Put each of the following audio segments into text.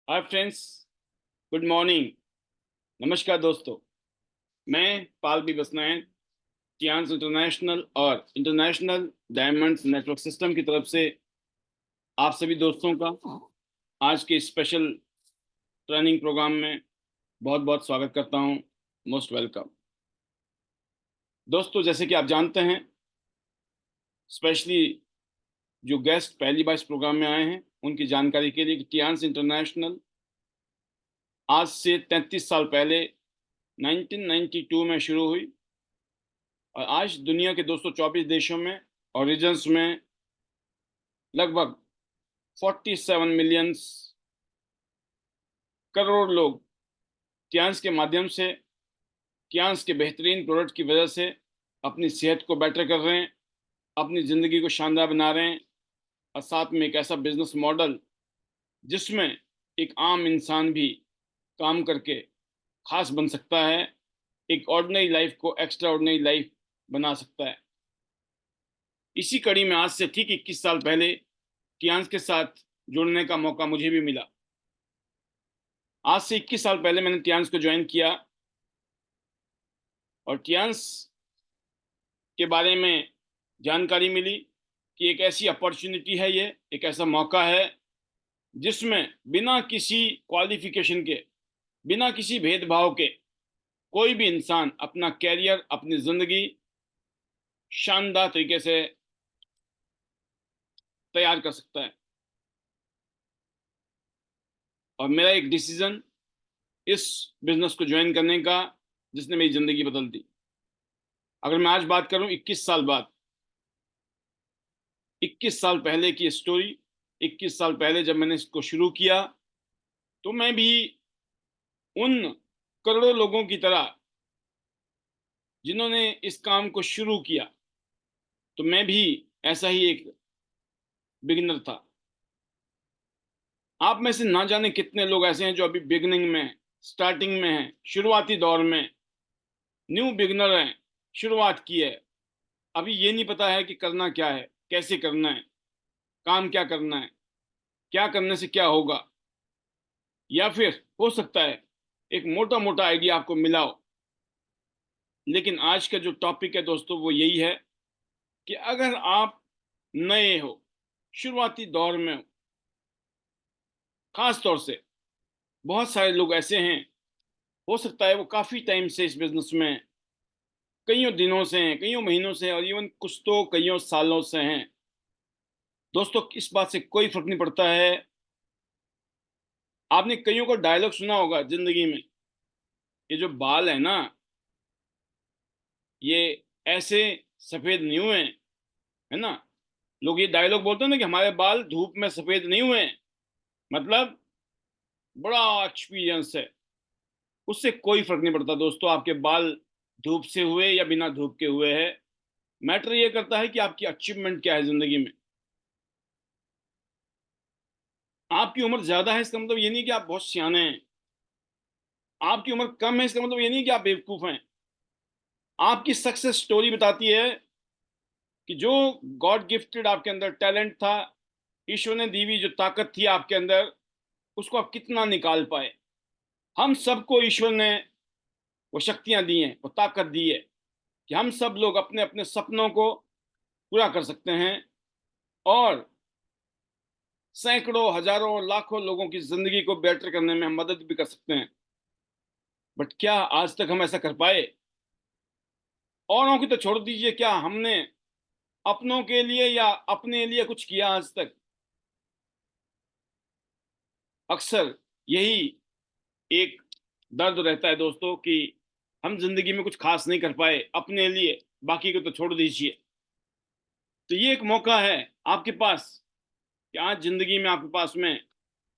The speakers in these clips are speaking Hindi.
Hi friends, good morning. नमस्कार दोस्तों। मैं पाल बी बसनायन टियान्स इंटरनेशनल और इंटरनेशनल डायमंड्स नेटवर्क सिस्टम की तरफ से आप सभी दोस्तों का आज के स्पेशल ट्रेनिंग प्रोग्राम में बहुत बहुत स्वागत करता हूं। Most welcome. दोस्तों, जैसे कि आप जानते हैं, स्पेशली जो गेस्ट पहली बार इस प्रोग्राम में आए हैं उनकी जानकारी के लिए कि टियान्स इंटरनेशनल आज से 33 साल पहले 1992 में शुरू हुई और आज दुनिया के 224 देशों में और रीजन्स में लगभग 47 मिलियंस करोड़ लोग क्यांस के माध्यम से, क्यांस के बेहतरीन प्रोडक्ट की वजह से अपनी सेहत को बेटर कर रहे हैं, अपनी ज़िंदगी को शानदार बना रहे हैं और साथ में एक ऐसा बिजनेस मॉडल जिसमें एक आम इंसान भी काम करके खास बन सकता है, एक ऑर्डिनरी लाइफ को एक्स्ट्रा ऑर्डिनरी लाइफ बना सकता है। इसी कड़ी में आज से ठीक 21 साल पहले कियांस के साथ जुड़ने का मौका मुझे भी मिला। आज से 21 साल पहले मैंने टियांस को ज्वाइन किया और टियांस के बारे में जानकारी मिली कि एक ऐसी अपॉर्चुनिटी है, ये एक ऐसा मौका है जिसमें बिना किसी क्वालिफिकेशन के, बिना किसी भेदभाव के कोई भी इंसान अपना कैरियर, अपनी जिंदगी शानदार तरीके से तैयार कर सकता है। और मेरा एक डिसीजन इस बिजनेस को ज्वाइन करने का जिसने मेरी जिंदगी बदल दी। अगर मैं आज बात करूं 21 साल बाद, 21 साल पहले की स्टोरी, 21 साल पहले जब मैंने इसको शुरू किया तो मैं भी उन करोड़ों लोगों की तरह जिन्होंने इस काम को शुरू किया, तो मैं भी ऐसा ही एक बिगिनर था। आप में से ना जाने कितने लोग ऐसे हैं जो अभी बिगिनिंग में, स्टार्टिंग में हैं, शुरुआती दौर में न्यू बिगिनर हैं, शुरुआत की है। अभी ये नहीं पता है कि करना क्या है, कैसे करना है, काम क्या करना है, क्या करने से क्या होगा, या फिर हो सकता है एक मोटा मोटा आइडिया आपको मिला हो। लेकिन आज का जो टॉपिक है दोस्तों वो यही है कि अगर आप नए हो, शुरुआती दौर में हो, खास तौर से बहुत सारे लोग ऐसे हैं, हो सकता है वो काफी टाइम से इस बिजनेस में, कईयों दिनों से हैं, कईयों महीनों से हैं और इवन कुछ तो कईयों सालों से हैं। दोस्तों, इस बात से कोई फर्क नहीं पड़ता है। आपने कईयों को डायलॉग सुना होगा जिंदगी में, ये जो बाल है ना, ये ऐसे सफेद नहीं हुए हैं, है ना। लोग ये डायलॉग बोलते हैं ना कि हमारे बाल धूप में सफेद नहीं हुए हैं, मतलब बड़ा एक्सपीरियंस है। उससे कोई फर्क नहीं पड़ता दोस्तों, आपके बाल धूप से हुए या बिना धूप के हुए हैं। मैटर ये करता है कि आपकी अचीवमेंट क्या है जिंदगी में। आपकी उम्र ज्यादा है इसका मतलब ये नहीं कि आप बहुत सियाने हैं, आपकी उम्र कम है इसका मतलब ये नहीं कि आप बेवकूफ हैं। आपकी सक्सेस स्टोरी बताती है कि जो गॉड गिफ्टेड आपके अंदर टैलेंट था, ईश्वर ने दी हुई जो ताकत थी आपके अंदर, उसको आप कितना निकाल पाए। हम सबको ईश्वर ने वो शक्तियां दी हैं, वो ताकत दी है कि हम सब लोग अपने अपने सपनों को पूरा कर सकते हैं और सैकड़ों, हजारों, लाखों लोगों की जिंदगी को बेटर करने में हम मदद भी कर सकते हैं। बट क्या आज तक हम ऐसा कर पाए? औरों की तो छोड़ दीजिए, क्या हमने अपनों के लिए या अपने लिए कुछ किया आज तक? अक्सर यही एक दर्द रहता है दोस्तों कि हम जिंदगी में कुछ खास नहीं कर पाए अपने लिए, बाकी को तो छोड़ दीजिए। तो ये एक मौका है आपके पास कि आज जिंदगी में आपके पास में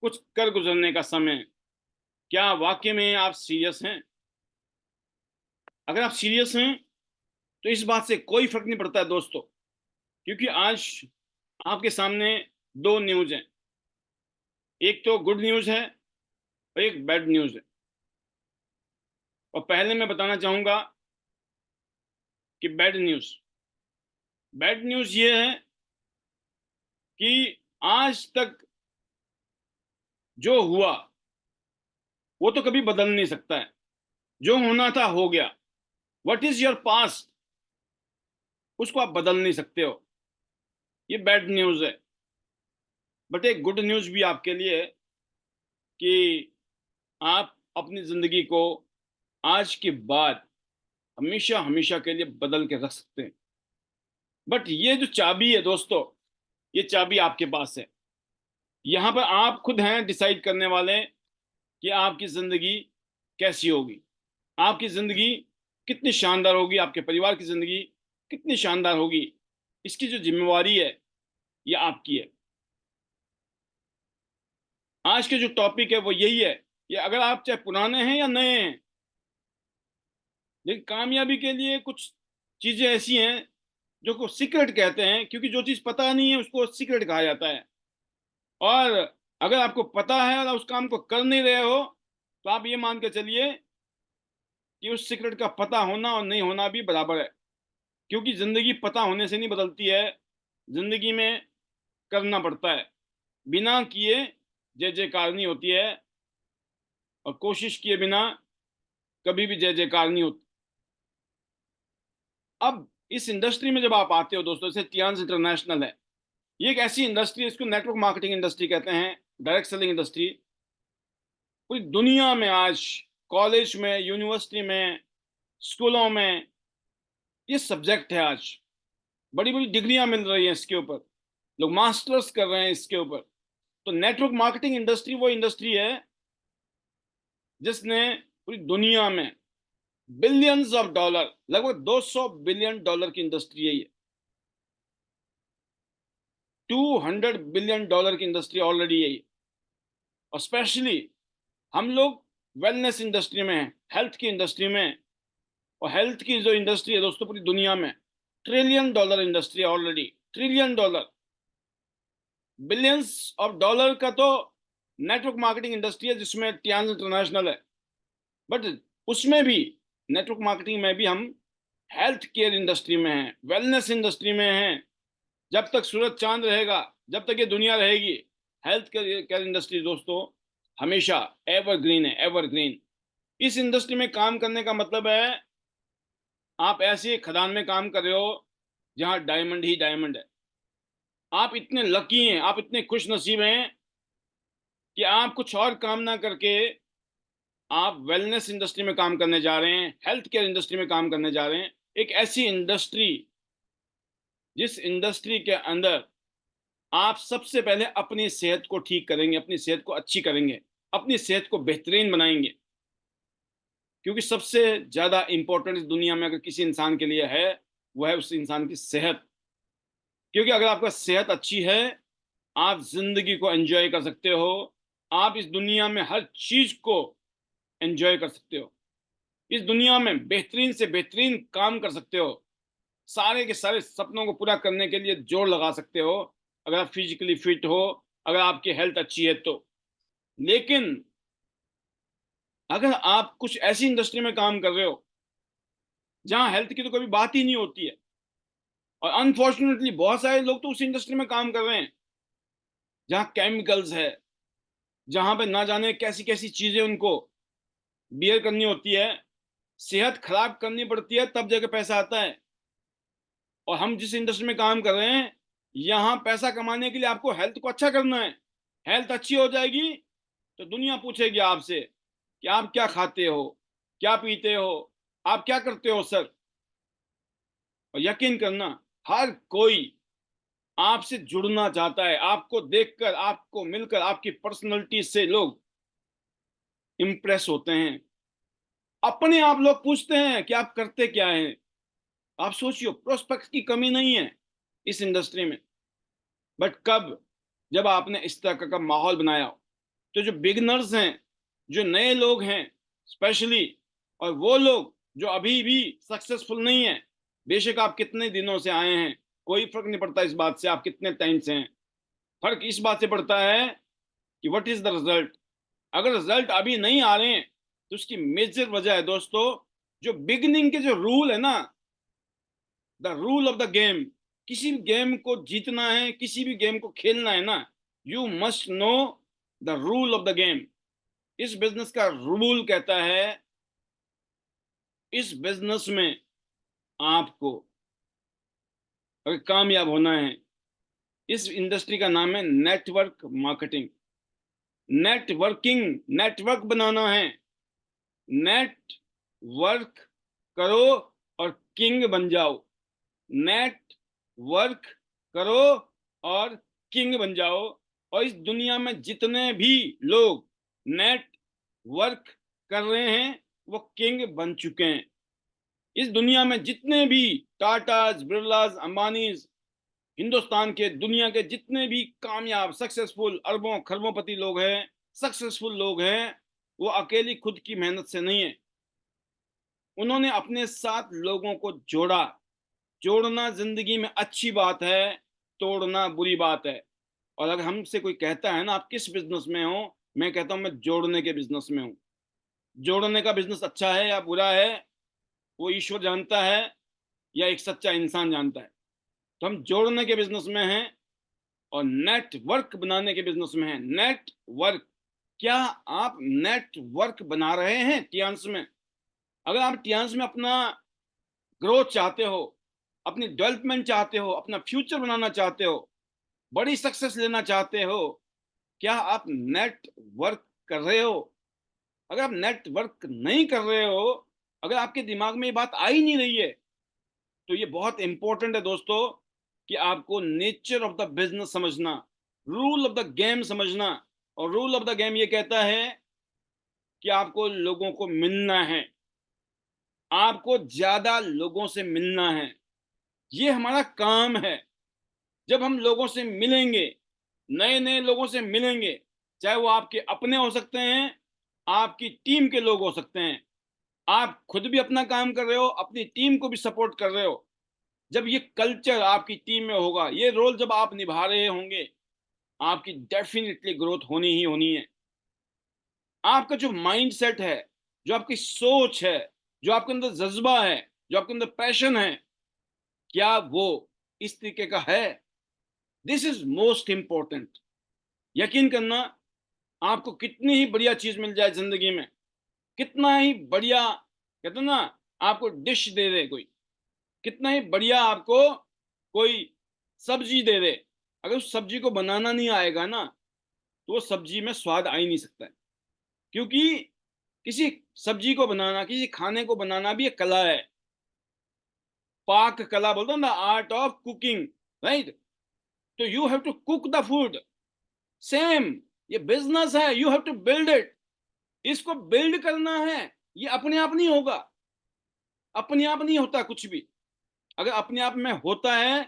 कुछ कर गुजरने का समय है। क्या वाकई में आप सीरियस हैं? अगर आप सीरियस हैं तो इस बात से कोई फर्क नहीं पड़ता है दोस्तों, क्योंकि आज आपके सामने दो न्यूज हैं। एक तो गुड न्यूज है और एक बैड न्यूज है। और पहले मैं बताना चाहूंगा कि बैड न्यूज ये है कि आज तक जो हुआ वो तो कभी बदल नहीं सकता है। जो होना था हो गया। व्हाट इज योर पास्ट, उसको आप बदल नहीं सकते हो। ये बैड न्यूज है। बट एक गुड न्यूज भी आपके लिए है कि आप अपनी जिंदगी को आज के बाद हमेशा हमेशा के लिए बदल के रख सकते हैं। बट ये जो चाबी है दोस्तों, ये चाबी आपके पास है। यहाँ पर आप खुद हैं डिसाइड करने वाले कि आपकी जिंदगी कैसी होगी, आपकी जिंदगी कितनी शानदार होगी, आपके परिवार की जिंदगी कितनी शानदार होगी। इसकी जो जिम्मेवारी है ये आपकी है। आज के जो टॉपिक है वो यही है कि अगर आप चाहे पुराने हैं या नए हैं, लेकिन कामयाबी के लिए कुछ चीजें ऐसी हैं जो को सीक्रेट कहते हैं, क्योंकि जो चीज पता नहीं है उसको सीक्रेट कहा जाता है। और अगर आपको पता है और उस काम को कर नहीं रहे हो, तो आप ये मान के चलिए कि उस सीक्रेट का पता होना और नहीं होना भी बराबर है। क्योंकि जिंदगी पता होने से नहीं बदलती है, जिंदगी में करना पड़ता है। बिना किए जय जयकार नहीं होती है, और कोशिश किए बिना कभी भी जय जयकार नहीं होती। अब इस इंडस्ट्री में जब आप आते हो दोस्तों, जैसे टियान्स इंटरनेशनल है, ये एक ऐसी इंडस्ट्री है, इसको नेटवर्क मार्केटिंग इंडस्ट्री कहते हैं, डायरेक्ट सेलिंग इंडस्ट्री। पूरी दुनिया में आज कॉलेज में, यूनिवर्सिटी में, स्कूलों में ये सब्जेक्ट है। आज बड़ी बड़ी डिग्रियां मिल रही हैं इसके ऊपर, लोग मास्टर्स कर रहे हैं इसके ऊपर। तो नेटवर्क मार्केटिंग इंडस्ट्री वो इंडस्ट्री है जिसने पूरी दुनिया में बिलियंस ऑफ डॉलर, लगभग 200 बिलियन डॉलर की इंडस्ट्री है ये। 200 बिलियन डॉलर की इंडस्ट्री ऑलरेडी है ये। और स्पेशली हम लोग वेलनेस इंडस्ट्री में हैं, हेल्थ की इंडस्ट्री में। और हेल्थ की जो इंडस्ट्री है दोस्तों पूरी दुनिया में ट्रिलियन डॉलर इंडस्ट्री है already. Trillion dollar, billions of dollar का तो नेटवर्क मार्केटिंग इंडस्ट्री है जिसमें टियान्स इंटरनेशनल है। बट उसमें भी, नेटवर्क मार्केटिंग में भी हम हेल्थ केयर इंडस्ट्री में हैं, वेलनेस इंडस्ट्री में हैं। जब तक सूरज चांद रहेगा, जब तक ये दुनिया रहेगी, हेल्थ केयर इंडस्ट्री दोस्तों हमेशा एवरग्रीन है, एवरग्रीन। इस इंडस्ट्री में काम करने का मतलब है आप ऐसे खदान में काम कर रहे हो जहां डायमंड ही डायमंड है। आप इतने लकी हैं, आप इतने खुश नसीब हैं कि आप कुछ और काम ना करके आप वेलनेस इंडस्ट्री में काम करने जा रहे हैं, हेल्थ केयर इंडस्ट्री में काम करने जा रहे हैं। एक ऐसी इंडस्ट्री जिस इंडस्ट्री के अंदर आप सबसे पहले अपनी सेहत को ठीक करेंगे, अपनी सेहत को अच्छी करेंगे, अपनी सेहत को बेहतरीन बनाएंगे। क्योंकि सबसे ज्यादा इंपॉर्टेंट इस दुनिया में अगर किसी इंसान के लिए है, वो है उस इंसान की सेहत। क्योंकि अगर आपका सेहत अच्छी है, आप जिंदगी को एंजॉय कर सकते हो, आप इस दुनिया में हर चीज को एंजॉय कर सकते हो, इस दुनिया में बेहतरीन से बेहतरीन काम कर सकते हो, सारे के सारे सपनों को पूरा करने के लिए जोर लगा सकते हो, अगर आप फिजिकली फिट हो, अगर आपकी हेल्थ अच्छी है तो। लेकिन अगर आप कुछ ऐसी इंडस्ट्री में काम कर रहे हो जहां हेल्थ की तो कभी बात ही नहीं होती है, और अनफॉर्चुनेटली बहुत सारे लोग तो उस इंडस्ट्री में काम कर रहे हैं जहां केमिकल्स है, जहां पे ना जाने कैसी कैसी चीजें उनको बियर करनी होती है, सेहत खराब करनी पड़ती है, तब जाके पैसा आता है। और हम जिस इंडस्ट्री में काम कर रहे हैं, यहाँ पैसा कमाने के लिए आपको हेल्थ को अच्छा करना है। हेल्थ अच्छी हो जाएगी तो दुनिया पूछेगी आपसे कि आप क्या खाते हो, क्या पीते हो, आप क्या करते हो सर। और यकीन करना, हर कोई आपसे जुड़ना चाहता है, आपको देखकर, आपको मिलकर, आपकी पर्सनैलिटी से लोग इंप्रेस होते हैं। अपने आप लोग पूछते हैं कि आप करते क्या हैं। आप सोचियो, प्रोस्पेक्ट की कमी नहीं है इस इंडस्ट्री में। बट कब, जब आपने इस तरह का माहौल बनाया हो, तो जो बिगनर्स हैं, जो नए लोग हैं स्पेशली, और वो लोग जो अभी भी सक्सेसफुल नहीं है, बेशक आप कितने दिनों से आए हैं, कोई फर्क नहीं पड़ता इस बात से आप कितने टाइम से हैं। फर्क इस बात से पड़ता है कि व्हाट इज द रिजल्ट। अगर रिजल्ट अभी नहीं आ रहे हैं तो उसकी मेजर वजह है दोस्तों, जो बिगनिंग के जो रूल है ना, the rule of the game. किसी भी गेम को जीतना है, किसी भी गेम को खेलना है ना, you must know the rule of the game. इस बिजनेस का रूल कहता है, इस बिजनेस में आपको अगर कामयाब होना है, इस इंडस्ट्री का नाम है नेटवर्क मार्केटिंग। नेटवर्किंग, नेटवर्क बनाना है। नेटवर्क करो और किंग बन जाओ। नेटवर्क करो और किंग बन जाओ। और इस दुनिया में जितने भी लोग नेटवर्क कर रहे हैं वो किंग बन चुके हैं। इस दुनिया में जितने भी टाटाज, बिरलाज, अंबानीज, हिंदुस्तान के, दुनिया के जितने भी कामयाब, सक्सेसफुल, अरबों खरबोंपति लोग हैं, सक्सेसफुल लोग हैं, वो अकेली खुद की मेहनत से नहीं है। उन्होंने अपने साथ लोगों को जोड़ा। जोड़ना जिंदगी में अच्छी बात है, तोड़ना बुरी बात है। और अगर हमसे कोई कहता है ना आप किस बिजनेस में हो, मैं कहता हूं मैं जोड़ने के बिजनेस में हूं। जोड़ने का बिजनेस अच्छा है या बुरा है वो ईश्वर जानता है या एक सच्चा इंसान जानता है। तो हम जोड़ने के बिजनेस में हैं और नेटवर्क बनाने के बिजनेस में हैं। नेटवर्क, क्या आप नेटवर्क बना रहे हैं टियांस में? अगर आप टियांस में अपना ग्रोथ चाहते हो, अपनी डेवलपमेंट चाहते हो, अपना फ्यूचर बनाना चाहते हो, बड़ी सक्सेस लेना चाहते हो, क्या आप नेटवर्क कर रहे हो? अगर आप नेटवर्क नहीं कर रहे हो, अगर आपके दिमाग में ये बात आ ही नहीं रही है, तो ये बहुत इंपॉर्टेंट है दोस्तों कि आपको नेचर ऑफ द बिजनेस समझना, रूल ऑफ द गेम समझना। और रूल ऑफ द गेम ये कहता है कि आपको लोगों को मिलना है, आपको ज्यादा लोगों से मिलना है। ये हमारा काम है। जब हम लोगों से मिलेंगे, नए नए लोगों से मिलेंगे, चाहे वो आपके अपने हो सकते हैं, आपकी टीम के लोग हो सकते हैं, आप खुद भी अपना काम कर रहे हो, अपनी टीम को भी सपोर्ट कर रहे हो, जब ये कल्चर आपकी टीम में होगा, ये रोल जब आप निभा रहे होंगे, आपकी डेफिनेटली ग्रोथ होनी ही होनी है। आपका जो माइंड सेट है, जो आपकी सोच है, जो आपके अंदर जज्बा है, जो आपके अंदर पैशन है, क्या वो इस तरीके का है? This is most important. यकीन करना, आपको कितनी ही बढ़िया चीज मिल जाए जिंदगी में, कितना ही बढ़िया, कहते ना, आपको डिश दे दे कोई, कितना ही बढ़िया आपको कोई सब्जी दे दे, अगर उस सब्जी को बनाना नहीं आएगा ना, तो वो सब्जी में स्वाद आ ही नहीं सकता है। क्योंकि किसी सब्जी को बनाना, किसी खाने को बनाना भी एक कला है। पाक कला बोलते हैं ना, आर्ट ऑफ कुकिंग, राइट? तो you have to cook the food. Same ये बिजनेस है, you have to build it. इसको बिल्ड करना है। ये अपने आप नहीं होगा, अपने आप नहीं होता कुछ भी। अगर अपने आप में होता है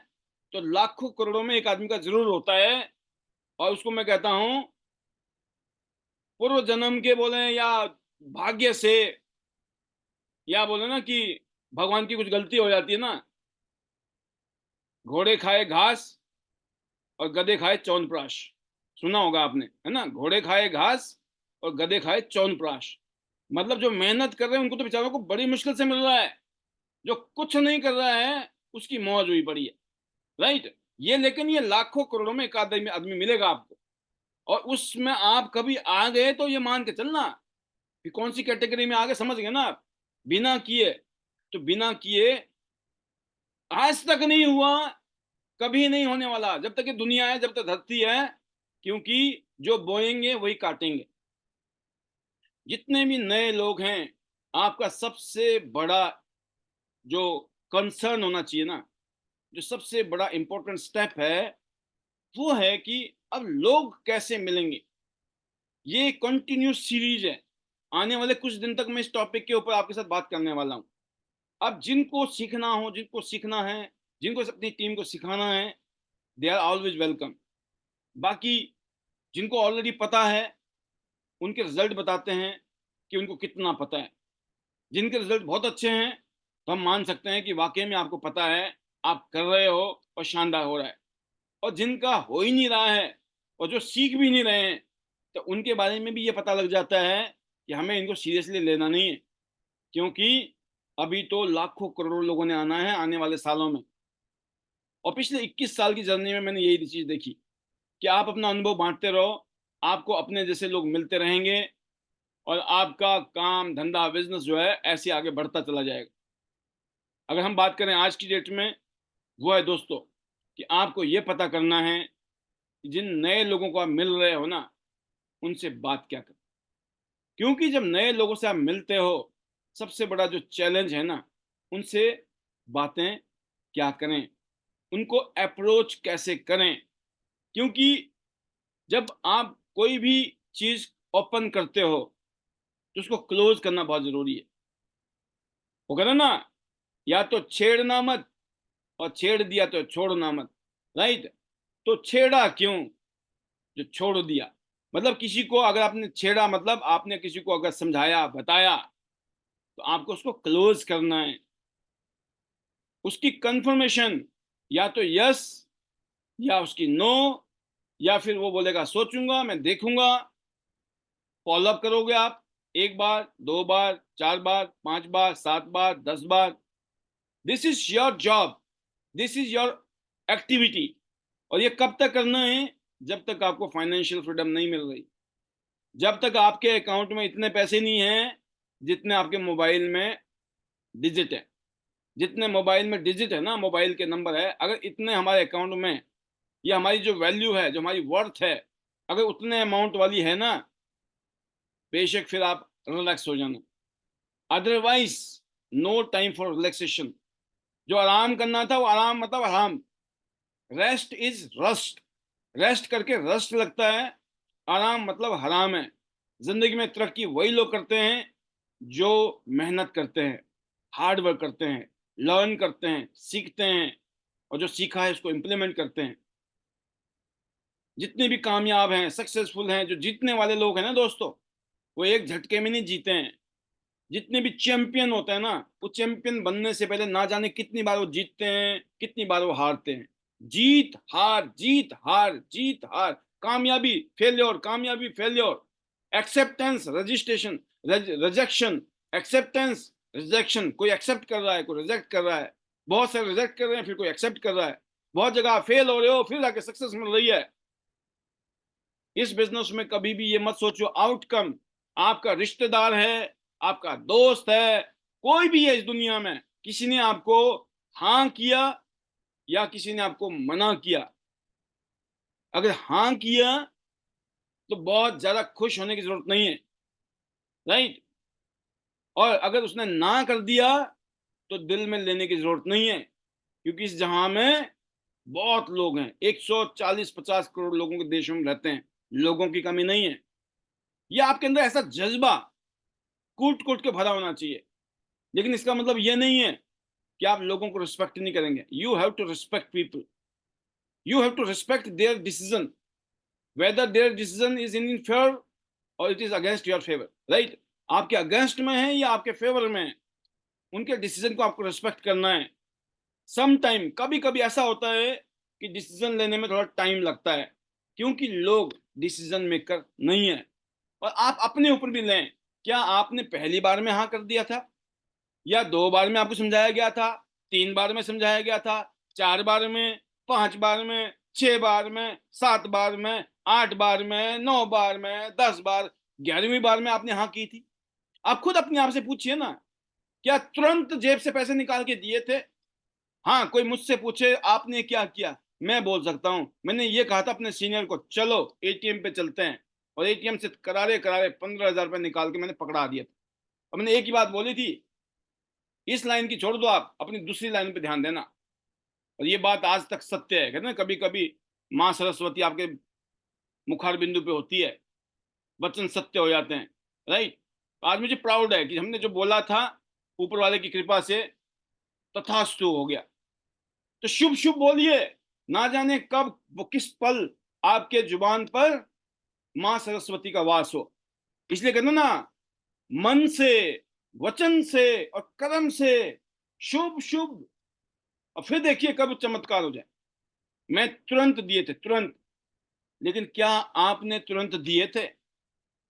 तो लाखों करोड़ों में एक आदमी का जरूर होता है। और उसको मैं कहता हूं पूर्व जन्म के बोले या भाग्य से, या बोले ना कि भगवान की कुछ गलती हो जाती है ना। घोड़े खाए घास और गधे खाए च्यवनप्राश, सुना होगा आपने, है ना? घोड़े खाए घास और गधे खाए च्यवनप्राश। मतलब जो मेहनत कर रहे हैं उनको तो बेचारों को बड़ी मुश्किल से मिल रहा है, जो कुछ नहीं कर रहा है उसकी मौज हुई पड़ी है, राइट? ये लेकिन ये लाखों करोड़ों में एक आदमी आदमी मिलेगा आपको। और उसमें आप कभी आ गए तो ये मान के चलना कि कौन सी कैटेगरी में आ गए, समझ गए ना आप? बिना किए, तो बिना किए आज तक नहीं हुआ, कभी नहीं होने वाला जब तक ये दुनिया है, जब तक धरती है। क्योंकि जो बोएंगे वही काटेंगे। जितने भी नए लोग हैं, आपका सबसे बड़ा जो कंसर्न होना चाहिए ना, जो सबसे बड़ा इंपॉर्टेंट स्टेप है, वो है कि अब लोग कैसे मिलेंगे। ये कंटिन्यूस सीरीज है। आने वाले कुछ दिन तक मैं इस टॉपिक के ऊपर आपके साथ बात करने वाला हूं। अब जिनको सीखना हो, जिनको सीखना है, जिनको अपनी टीम को सिखाना है, दे आर ऑलवेज वेलकम। बाकी जिनको ऑलरेडी पता है उनके रिजल्ट बताते हैं कि उनको कितना पता है। जिनके रिजल्ट बहुत अच्छे हैं तो हम मान सकते हैं कि वाकई में आपको पता है, आप कर रहे हो और शानदार हो रहा है। और जिनका हो ही नहीं रहा है और जो सीख भी नहीं रहे हैं, तो उनके बारे में भी ये पता लग जाता है कि हमें इनको सीरियसली लेना नहीं है। क्योंकि अभी तो लाखों करोड़ों लोगों ने आना है आने वाले सालों में। और पिछले 21 साल की जर्नी में मैंने यही चीज देखी कि आप अपना अनुभव बांटते रहो, आपको अपने जैसे लोग मिलते रहेंगे, और आपका काम धंधा बिजनेस जो है ऐसे आगे बढ़ता चला जाएगा। अगर हम बात करें आज की डेट में, वो है दोस्तों कि आपको ये पता करना है कि जिन नए लोगों को आप मिल रहे हो ना, उनसे बात क्या करें। क्योंकि जब नए लोगों से आप मिलते हो, सबसे बड़ा जो चैलेंज है ना, उनसे बातें क्या करें, उनको अप्रोच कैसे करें। क्योंकि जब आप कोई भी चीज ओपन करते हो तो उसको क्लोज करना बहुत जरूरी है। वो कहना ना, या तो छेड़ना मत, और छेड़ दिया तो छोड़ना मत। राइट। तो छेड़ा क्यों, जो छोड़ दिया। मतलब किसी को अगर आपने छेड़ा, मतलब आपने किसी को अगर समझाया बताया, तो आपको उसको क्लोज करना है। उसकी कंफर्मेशन या तो यस, या उसकी नो, या फिर वो बोलेगा सोचूंगा, मैं देखूंगा। फॉलोअप करोगे आप, एक बार, दो बार, चार बार, पांच बार, सात बार, 10 बार। This is your job, this is your activity. और ये कब तक करना है, जब तक आपको फाइनेंशियल फ्रीडम नहीं मिल रही, जब तक आपके अकाउंट में इतने पैसे नहीं हैं जितने आपके मोबाइल में डिजिट है। जितने मोबाइल में डिजिट है ना, मोबाइल के नंबर है, अगर इतने हमारे अकाउंट में, या हमारी जो वैल्यू है, जो हमारी वर्थ है, अगर उतने अमाउंट वाली है ना, बेशक फिर आप रिलैक्स हो जाना। Otherwise no time for relaxation. जो आराम करना था वो आराम मतलब आराम। Rest is rust. रेस्ट करके रस्ट लगता है, आराम मतलब हराम है। जिंदगी में तरक्की वही लोग करते हैं जो मेहनत करते हैं, हार्ड वर्क करते हैं, लर्न करते हैं, सीखते हैं, और जो सीखा है उसको इम्प्लीमेंट करते हैं। जितने भी कामयाब हैं, सक्सेसफुल हैं, जो जीतने वाले लोग हैं ना दोस्तों, वो एक झटके में नहीं जीते हैं। जितने भी चैंपियन होते हैं ना, वो चैंपियन बनने से पहले ना जाने कितनी बार वो जीतते हैं, कितनी बार वो हारते हैं। जीत हार, जीत हार, जीत हार, कामयाबी फेल्योर, कामयाबी failure. Acceptance registration, rejection, acceptance rejection. कोई एक्सेप्ट कर रहा है, कोई रिजेक्ट कर रहा है। बहुत सारे रिजेक्ट कर रहे हैं, फिर कोई एक्सेप्ट कर रहा है। बहुत जगह फेल हो रहे हो, फिर जाके सक्सेस मिल रही है। इस बिजनेस में कभी भी ये मत सोचो आउटकम आपका रिश्तेदार है, आपका दोस्त है, कोई भी है इस दुनिया में, किसी ने आपको हाँ किया या किसी ने आपको मना किया। अगर हाँ किया तो बहुत ज्यादा खुश होने की जरूरत नहीं है। राइट। और अगर उसने ना कर दिया तो दिल में लेने की जरूरत नहीं है। क्योंकि इस जहां में बहुत लोग हैं, 140-50 करोड़ लोगों के देशों में रहते हैं, लोगों की कमी नहीं है। ये आपके अंदर ऐसा जज्बा कूट कूट के भरा होना चाहिए। लेकिन इसका मतलब ये नहीं है कि आप लोगों को रिस्पेक्ट नहीं करेंगे। You have to respect people, you have to respect their decision, whether their decision is in favour or it is against your favour. Right. आपके अगेंस्ट में है या आपके फेवर में है, उनके डिसीजन को आपको रिस्पेक्ट करना है। सम टाइम, कभी कभी ऐसा होता है कि डिसीजन लेने में थोड़ा टाइम लगता है, क्योंकि लोग डिसीजन मेकर नहीं है। और आप अपने ऊपर भी लें, क्या आपने पहली बार में हाँ कर दिया था, या 2 बार में आपको समझाया गया था, 3 बार में समझाया गया था, 4 बार में, 5 बार में, 6 बार में, 7 बार में, 8 बार में, 9 बार में, 10 बार, 11वीं बार में आपने हाँ की थी? आप खुद अपने आप से पूछिए ना, क्या तुरंत जेब से पैसे निकाल के दिए थे? हाँ, कोई मुझसे पूछे आपने क्या किया, मैं बोल सकता हूं मैंने ये कहा था अपने सीनियर को, चलो एटीएम पे चलते हैं, और एटीएम से करारे करारे 15,000 रुपए निकाल के मैंने पकड़ा दिया था। और मैंने एक ही बात बोली थी, इस लाइन की छोड़ दो, आप अपनी दूसरी लाइन पे ध्यान देना। और ये बात आज तक सत्य है। कहते ना, कभी कभी माँ सरस्वती आपके मुखार बिंदु पे होती है, वचन सत्य हो जाते हैं। राइट। आज मुझे प्राउड है कि हमने जो बोला था, ऊपर वाले की कृपा से तथास्तु हो गया। तो शुभ शुभ बोलिए, ना जाने कब वो किस पल आपके जुबान पर माँ सरस्वती का वास हो। इसलिए कहते ना, मन से, वचन से और कर्म से शुभ शुभ, और फिर देखिए कब चमत्कार हो जाए। मैं तुरंत दिए थे, तुरंत। लेकिन क्या आपने तुरंत दिए थे?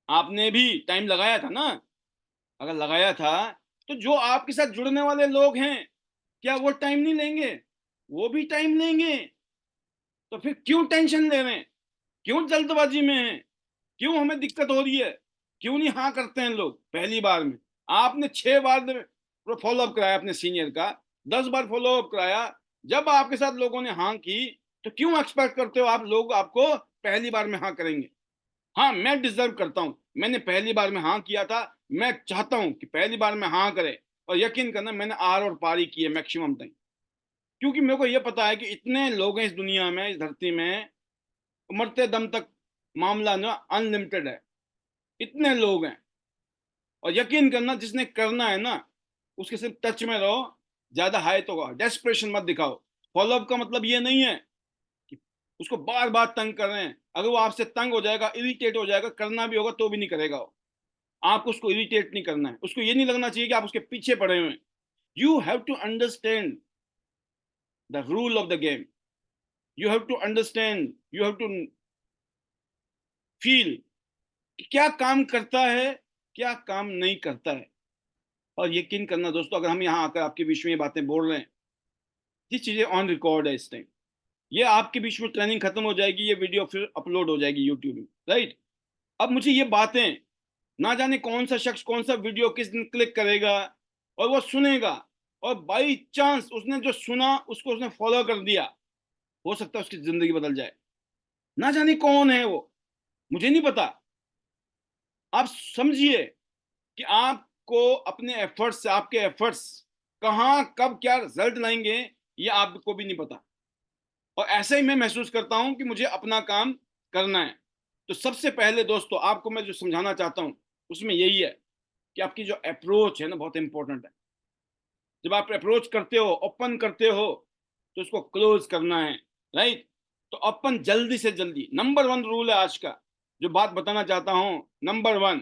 आपने भी टाइम लगाया था ना। अगर लगाया था, तो जो आपके साथ जुड़ने वाले लोग हैं, क्या वो टाइम नहीं लेंगे? वो भी टाइम लेंगे। तो फिर क्यों टेंशन ले रहे हैं, क्यों जल्दबाजी में हैं, क्यों हमें दिक्कत हो रही है? क्यों नहीं हाँ करते हैं लोग पहली बार में? आपने 6 बार फॉलोअप कराया अपने सीनियर का, 10 बार फॉलोअप कराया, जब आपके साथ लोगों ने हाँ की तो क्यों एक्सपेक्ट करते हो आप लोग आपको पहली बार में हाँ करेंगे? हाँ, मैं डिजर्व करता हूं, मैंने पहली बार में हाँ किया था, मैं चाहता हूं कि पहली बार में हाँ करे। और यकीन करना मैंने आर और पारी की है मैक्सिमम टाइम, क्योंकि मेरे को यह पता है कि इतने लोग हैं इस दुनिया में, इस धरती में, मरते दम तक मामला ना अनलिमिटेड है, इतने लोग हैं। और यकीन करना जिसने करना है ना, उसके सिर्फ टच में रहो, ज्यादा हाई तो डेस्परेशन मत दिखाओ। फॉलोअप का मतलब ये नहीं है कि उसको बार बार तंग कर रहे हैं। अगर वो आपसे तंग हो जाएगा, इरिटेट हो जाएगा, करना भी होगा तो भी नहीं करेगा वो। आपको उसको इरिटेट नहीं करना है, उसको ये नहीं लगना चाहिए कि आप उसके पीछे पड़े हुए हैं। You have to understand the rule of the game, you have to understand, you have to feel कि क्या काम करता है, क्या काम नहीं करता है। और यकीन करना दोस्तों, अगर हम यहाँ आकर आपके बीच में ये बातें बोल रहे हैं, ये चीजें ऑन रिकॉर्ड है इस टाइम, ये आपके बीच में ट्रेनिंग खत्म हो जाएगी, ये वीडियो फिर अपलोड हो जाएगी यूट्यूब में, राइट? अब मुझे ये बातें, ना जाने कौन सा शख्स कौन सा वीडियो किस दिन क्लिक करेगा और वो सुनेगा, और बाई चांस उसने जो सुना उसको उसने फॉलो कर दिया, हो सकता है उसकी जिंदगी बदल जाए। ना जाने कौन है वो, मुझे नहीं पता। आप समझिए कि आपको अपने एफर्ट्स से, आपके एफर्ट्स कहाँ कब क्या रिजल्ट लाएंगे, ये आपको भी नहीं पता। और ऐसे ही मैं महसूस करता हूं कि मुझे अपना काम करना है। तो सबसे पहले दोस्तों आपको मैं जो समझाना चाहता हूं उसमें यही है कि आपकी जो अप्रोच है ना, बहुत इंपॉर्टेंट है। जब आप अप्रोच करते हो, ओपन करते हो, तो उसको क्लोज करना है, राइट? तो ओपन जल्दी से जल्दी, नंबर 1 रूल है आज का, जो बात बताना चाहता हूं, नंबर 1,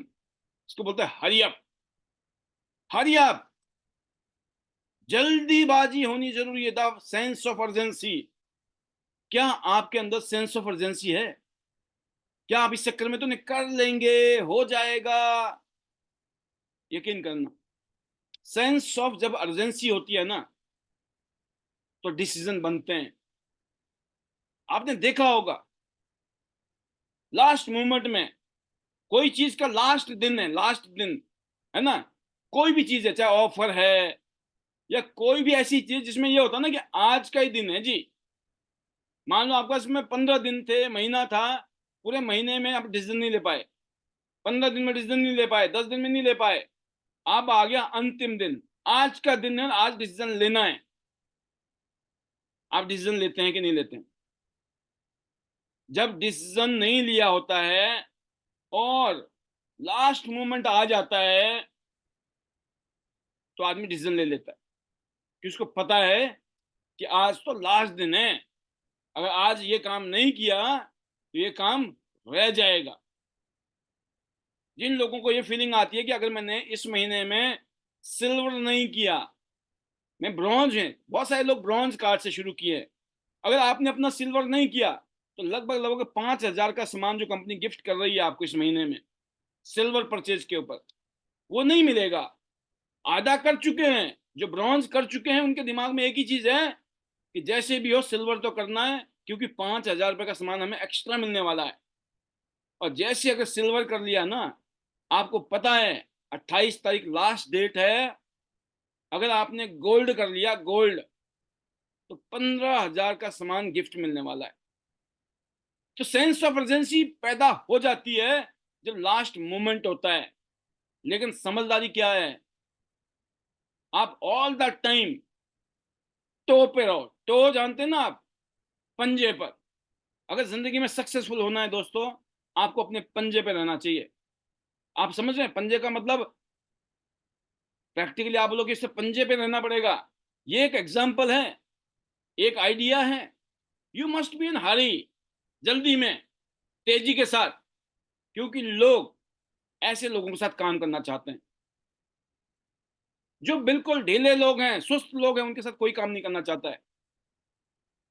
इसको बोलते हैं हरी अप। हरी अप, जल्दीबाजी होनी जरूरी है। द सेंस ऑफ अर्जेंसी, क्या आपके अंदर सेंस ऑफ अर्जेंसी है? क्या आप इस चक्कर में तो नहीं कर लेंगे, हो जाएगा? यकीन करना, सेंस ऑफ जब अर्जेंसी होती है ना, तो डिसीजन बनते हैं। आपने देखा होगा लास्ट मोमेंट में, कोई चीज का लास्ट दिन है, लास्ट दिन है ना, कोई भी चीज है, चाहे ऑफर है या कोई भी ऐसी चीज जिसमें ये होता ना कि आज का ही दिन है जी। मान लो आपका इसमें 15 दिन थे, महीना था, पूरे महीने में आप डिसीजन नहीं ले पाए, 15 दिन में डिसीजन नहीं ले पाए, 10 दिन में नहीं ले पाए, अब आ गया अंतिम दिन, आज का दिन है, आज डिसीजन लेना है। आप डिसीजन लेते हैं कि नहीं लेते हैं? जब डिसीजन नहीं लिया होता है और लास्ट मोमेंट आ जाता है, तो आदमी डिसीजन ले लेता है कि उसको पता है कि आज तो लास्ट दिन है, अगर आज ये काम नहीं किया तो ये काम रह जाएगा। जिन लोगों को ये फीलिंग आती है कि अगर मैंने इस महीने में सिल्वर नहीं किया, मैं ब्रॉन्ज है, बहुत सारे लोग ब्रॉन्ज कार्ड से शुरू किए हैं, अगर आपने अपना सिल्वर नहीं किया तो लगभग लगभग 5,000 का सामान जो कंपनी गिफ्ट कर रही है आपको इस महीने में सिल्वर परचेज के ऊपर, वो नहीं मिलेगा। आधा कर चुके हैं, जो ब्रॉन्ज कर चुके हैं उनके दिमाग में एक ही चीज है कि जैसे भी हो सिल्वर तो करना है, क्योंकि 5,000 रुपये का सामान हमें एक्स्ट्रा मिलने वाला है। और जैसे अगर सिल्वर कर लिया ना, आपको पता है 28 तारीख लास्ट डेट है, अगर आपने गोल्ड कर लिया, गोल्ड, तो 15,000 का सामान गिफ्ट मिलने वाला है। तो सेंस ऑफ अर्जेंसी पैदा हो जाती है जब लास्ट मोमेंट होता है। लेकिन समझदारी क्या है, आप ऑल द टाइम टो पे रहो। टो जानते हैं ना आप, पंजे पर। अगर जिंदगी में सक्सेसफुल होना है दोस्तों, आपको अपने पंजे पे रहना चाहिए। आप समझ रहे हैं पंजे का मतलब? प्रैक्टिकली आप लोग इससे पंजे पे रहना पड़ेगा। ये एक एग्जाम्पल है, एक आइडिया है। यू मस्ट बी इन हरी, जल्दी में, तेजी के साथ, क्योंकि लोग ऐसे लोगों के साथ काम करना चाहते हैं। जो बिल्कुल ढीले लोग हैं, सुस्त लोग हैं, उनके साथ कोई काम नहीं करना चाहता है।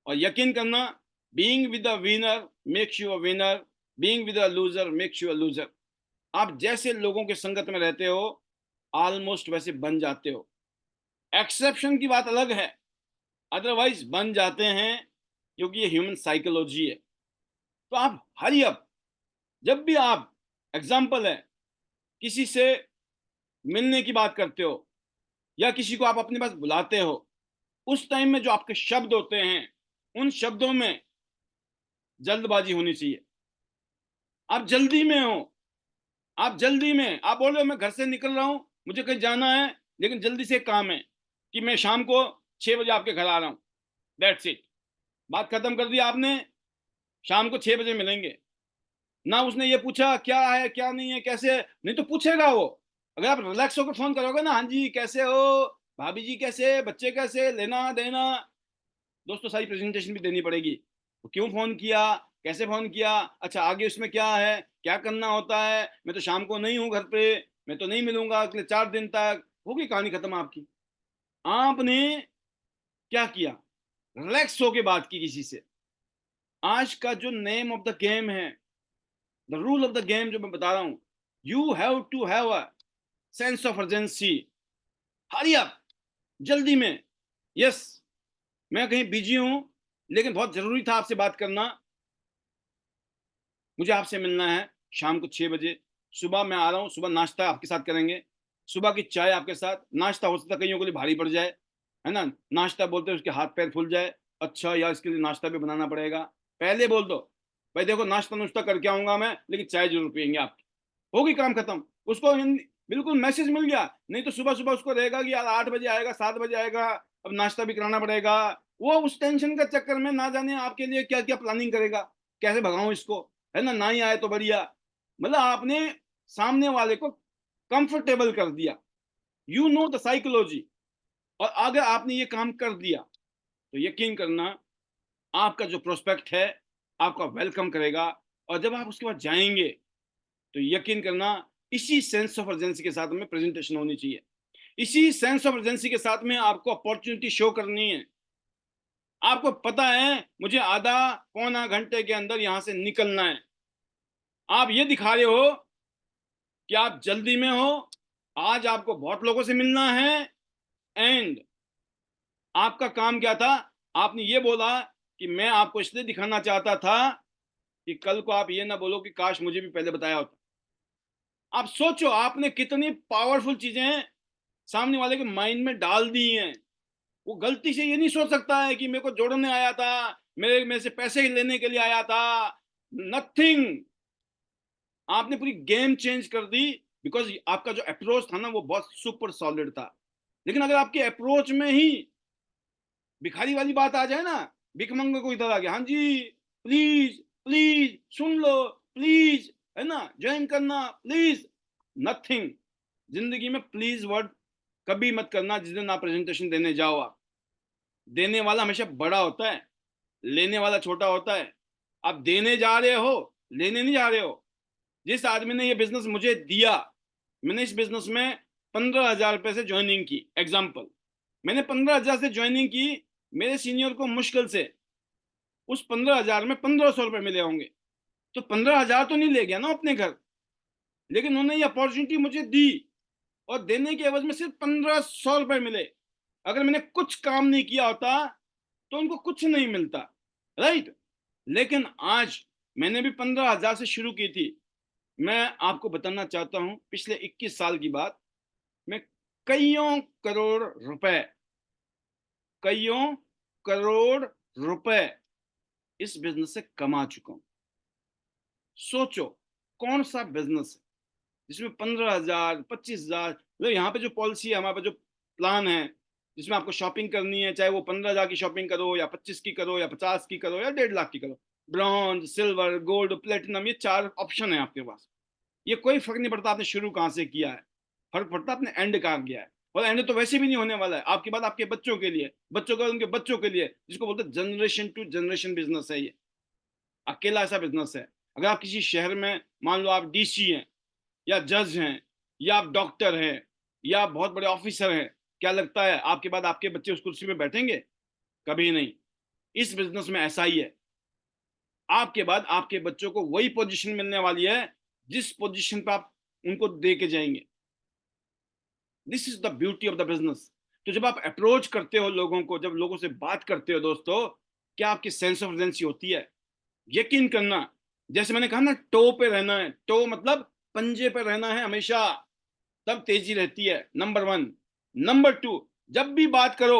और यकीन करना, being with a winner makes you a winner, being with a loser makes you a loser. आप जैसे लोगों के संगत में रहते हो, ऑलमोस्ट वैसे बन जाते हो। एक्सेप्शन की बात अलग है, अदरवाइज बन जाते हैं, क्योंकि ये ह्यूमन साइकोलॉजी है। तो आप हरी अप, जब भी आप, एग्जाम्पल है, किसी से मिलने की बात करते हो या किसी को आप अपने पास बुलाते हो, उस टाइम में जो आपके शब्द होते हैं, उन शब्दों में जल्दबाजी होनी चाहिए। आप जल्दी में हो, आप जल्दी में, आप बोल रहे हो मैं घर से निकल रहा हूं, मुझे कहीं जाना है, लेकिन जल्दी से एक काम है कि मैं शाम को 6 बजे आपके घर आ रहा हूं, दैट्स इट। बात खत्म कर दी आपने, शाम को 6 बजे मिलेंगे। ना उसने ये पूछा क्या है क्या नहीं है कैसे है, नहीं तो पूछेगा वो। अगर आप रिलैक्स होकर फोन करोगे ना, हाँ जी कैसे हो, भाभी जी कैसे, बच्चे कैसे, लेना देना, दोस्तों सारी प्रेजेंटेशन भी देनी पड़ेगी। तो क्यों फोन किया, कैसे फोन किया, अच्छा आगे उसमें क्या है, क्या करना होता है, मैं तो शाम को नहीं हूँ घर पे, मैं तो नहीं मिलूंगा अगले 4 दिन तक, होगी कहानी खत्म आपकी। आपने क्या किया, रिलैक्स होके बात की किसी से। आज का जो नेम ऑफ द गेम है, the rule of the game जो मैं बता रहा हूं, you have to have a sense of urgency. Hurry up, जल्दी में। यस, मैं कहीं बिजी हूं, लेकिन बहुत जरूरी था आपसे बात करना, मुझे आपसे मिलना है शाम को 6 बजे। सुबह मैं आ रहा हूँ, सुबह नाश्ता आपके साथ करेंगे, सुबह की चाय आपके साथ, नाश्ता हो सकता है कईयों के लिए भारी पड़ जाए, है ना, नाश्ता बोलते हैं उसके हाथ पैर फूल जाए, अच्छा यार इसके लिए नाश्ता भी बनाना पड़ेगा, पहले बोल दो भाई देखो नाश्ता नुश्ता करके आऊंगा मैं, लेकिन चाय जरूर पियेंगे आपकी, होगी काम खत्म। उसको बिल्कुल मैसेज मिल गया, नहीं तो सुबह सुबह उसको रहेगा कि यार 8 बजे आएगा, 7 बजे आएगा, अब नाश्ता भी कराना पड़ेगा। वो उस टेंशन का चक्कर में ना जाने आपके लिए क्या क्या प्लानिंग करेगा, कैसे भगाऊं इसको, है ना ही आए तो बढ़िया। मतलब आपने सामने वाले को कंफर्टेबल कर दिया, यू नो द साइकोलॉजी। और अगर आपने ये काम कर दिया तो यकीन करना आपका जो प्रोस्पेक्ट है आपका वेलकम करेगा। और जब आप उसके बाद जाएंगे तो यकीन करना इसी सेंस ऑफ अर्जेंसी के साथ में प्रेजेंटेशन होनी चाहिए, इसी सेंस ऑफ अर्जेंसी के साथ में आपको अपॉर्चुनिटी शो करनी है। आपको पता है मुझे आधा पौना घंटे के अंदर यहां से निकलना है, आप ये दिखा रहे हो कि आप जल्दी में हो, आज आपको बहुत लोगों से मिलना है, एंड आपका काम क्या था, आपने ये बोला कि मैं आपको इसलिए दिखाना चाहता था कि कल को आप ये ना बोलो कि काश मुझे भी पहले बताया होता। आप सोचो आपने कितनी पावरफुल चीजें सामने वाले के माइंड में डाल दी हैं। वो गलती से ये नहीं सोच सकता है कि मेरे को जोड़ने आया था, मेरे से पैसे ही लेने के लिए आया था, नथिंग। आपने पूरी गेम चेंज कर दी, बिकॉज आपका जो अप्रोच था ना वो बहुत सुपर सॉलिड था। लेकिन अगर आपके अप्रोच में ही भिखारी वाली बात आ जाए ना, भिखमंगे को इधर आ गया, हाँ जी प्लीज प्लीज सुन लो प्लीज, है ना, ज्वाइन करना प्लीज, नथिंग। जिंदगी में प्लीज वर्ड कभी मत करना जिस दिन आप प्रेजेंटेशन देने जाओ। आप देने वाला हमेशा बड़ा होता है, लेने वाला छोटा होता है। आप देने जा रहे हो, लेने नहीं जा रहे हो। जिस आदमी ने ये बिजनेस मुझे दिया, मैंने इस बिजनेस में 15,000 रुपए से ज्वाइनिंग की, एग्जाम्पल मैंने 15,000 से ज्वाइनिंग की, मेरे सीनियर को मुश्किल से उस 15,000 में 1,500 रुपए मिले होंगे, तो 15,000 तो नहीं ले गया ना अपने घर, लेकिन उन्होंने ये अपॉर्चुनिटी मुझे दी और देने के एवज में सिर्फ 1,500 रुपए मिले। अगर मैंने कुछ काम नहीं किया होता तो उनको कुछ नहीं मिलता, राइट। लेकिन आज मैंने भी 15,000 से शुरू की थी। मैं आपको बताना चाहता हूं पिछले 21 साल की बात, मैं कईयों करोड़ रुपए, कईयों करोड़ रुपए इस बिजनेस से कमा चुका हूं। सोचो कौन सा बिजनेस है जिसमें 15,000 25,000, मतलब यहाँ पे जो पॉलिसी है, हमारे पास जो प्लान है जिसमें आपको शॉपिंग करनी है, चाहे वो 15,000 की शॉपिंग करो या 25 की करो या 50 की करो या 1.5 लाख की करो, ब्रॉन्ज सिल्वर गोल्ड प्लेटिनम, ये 4 ऑप्शन है आपके पास। ये कोई फर्क नहीं पड़ता आपने शुरू कहां से किया है, फर्क पड़ता आपने एंड कहां किया है। और एंड तो वैसे भी नहीं होने वाला है, आपकी बात आपके बच्चों के लिए, बच्चों का उनके बच्चों के लिए, जिसको बोलते हैं जनरेशन टू जनरेशन बिजनेस है ये, अकेला ऐसा बिजनेस है। अगर आप किसी शहर में मान लो आप डीसी हैं या जज हैं या आप डॉक्टर हैं या आप बहुत बड़े ऑफिसर हैं, क्या लगता है आपके बाद आपके बच्चे उस कुर्सी में बैठेंगे? कभी नहीं। इस बिजनेस में ऐसा ही है, आपके बाद आपके बच्चों को वही पोजीशन मिलने वाली है जिस पोजीशन पर आप उनको दे के जाएंगे। This is the beauty of the business. तो जब आप अप्रोच करते हो लोगों को, जब लोगों से बात करते हो दोस्तों, क्या आपकी सेंस ऑफ अर्जेंसी होती है? यकीन करना, जैसे मैंने कहा ना, टो पे रहना है, टो मतलब पंजे पर रहना है हमेशा, तब तेजी रहती है। नंबर 1। नंबर 2, जब भी बात करो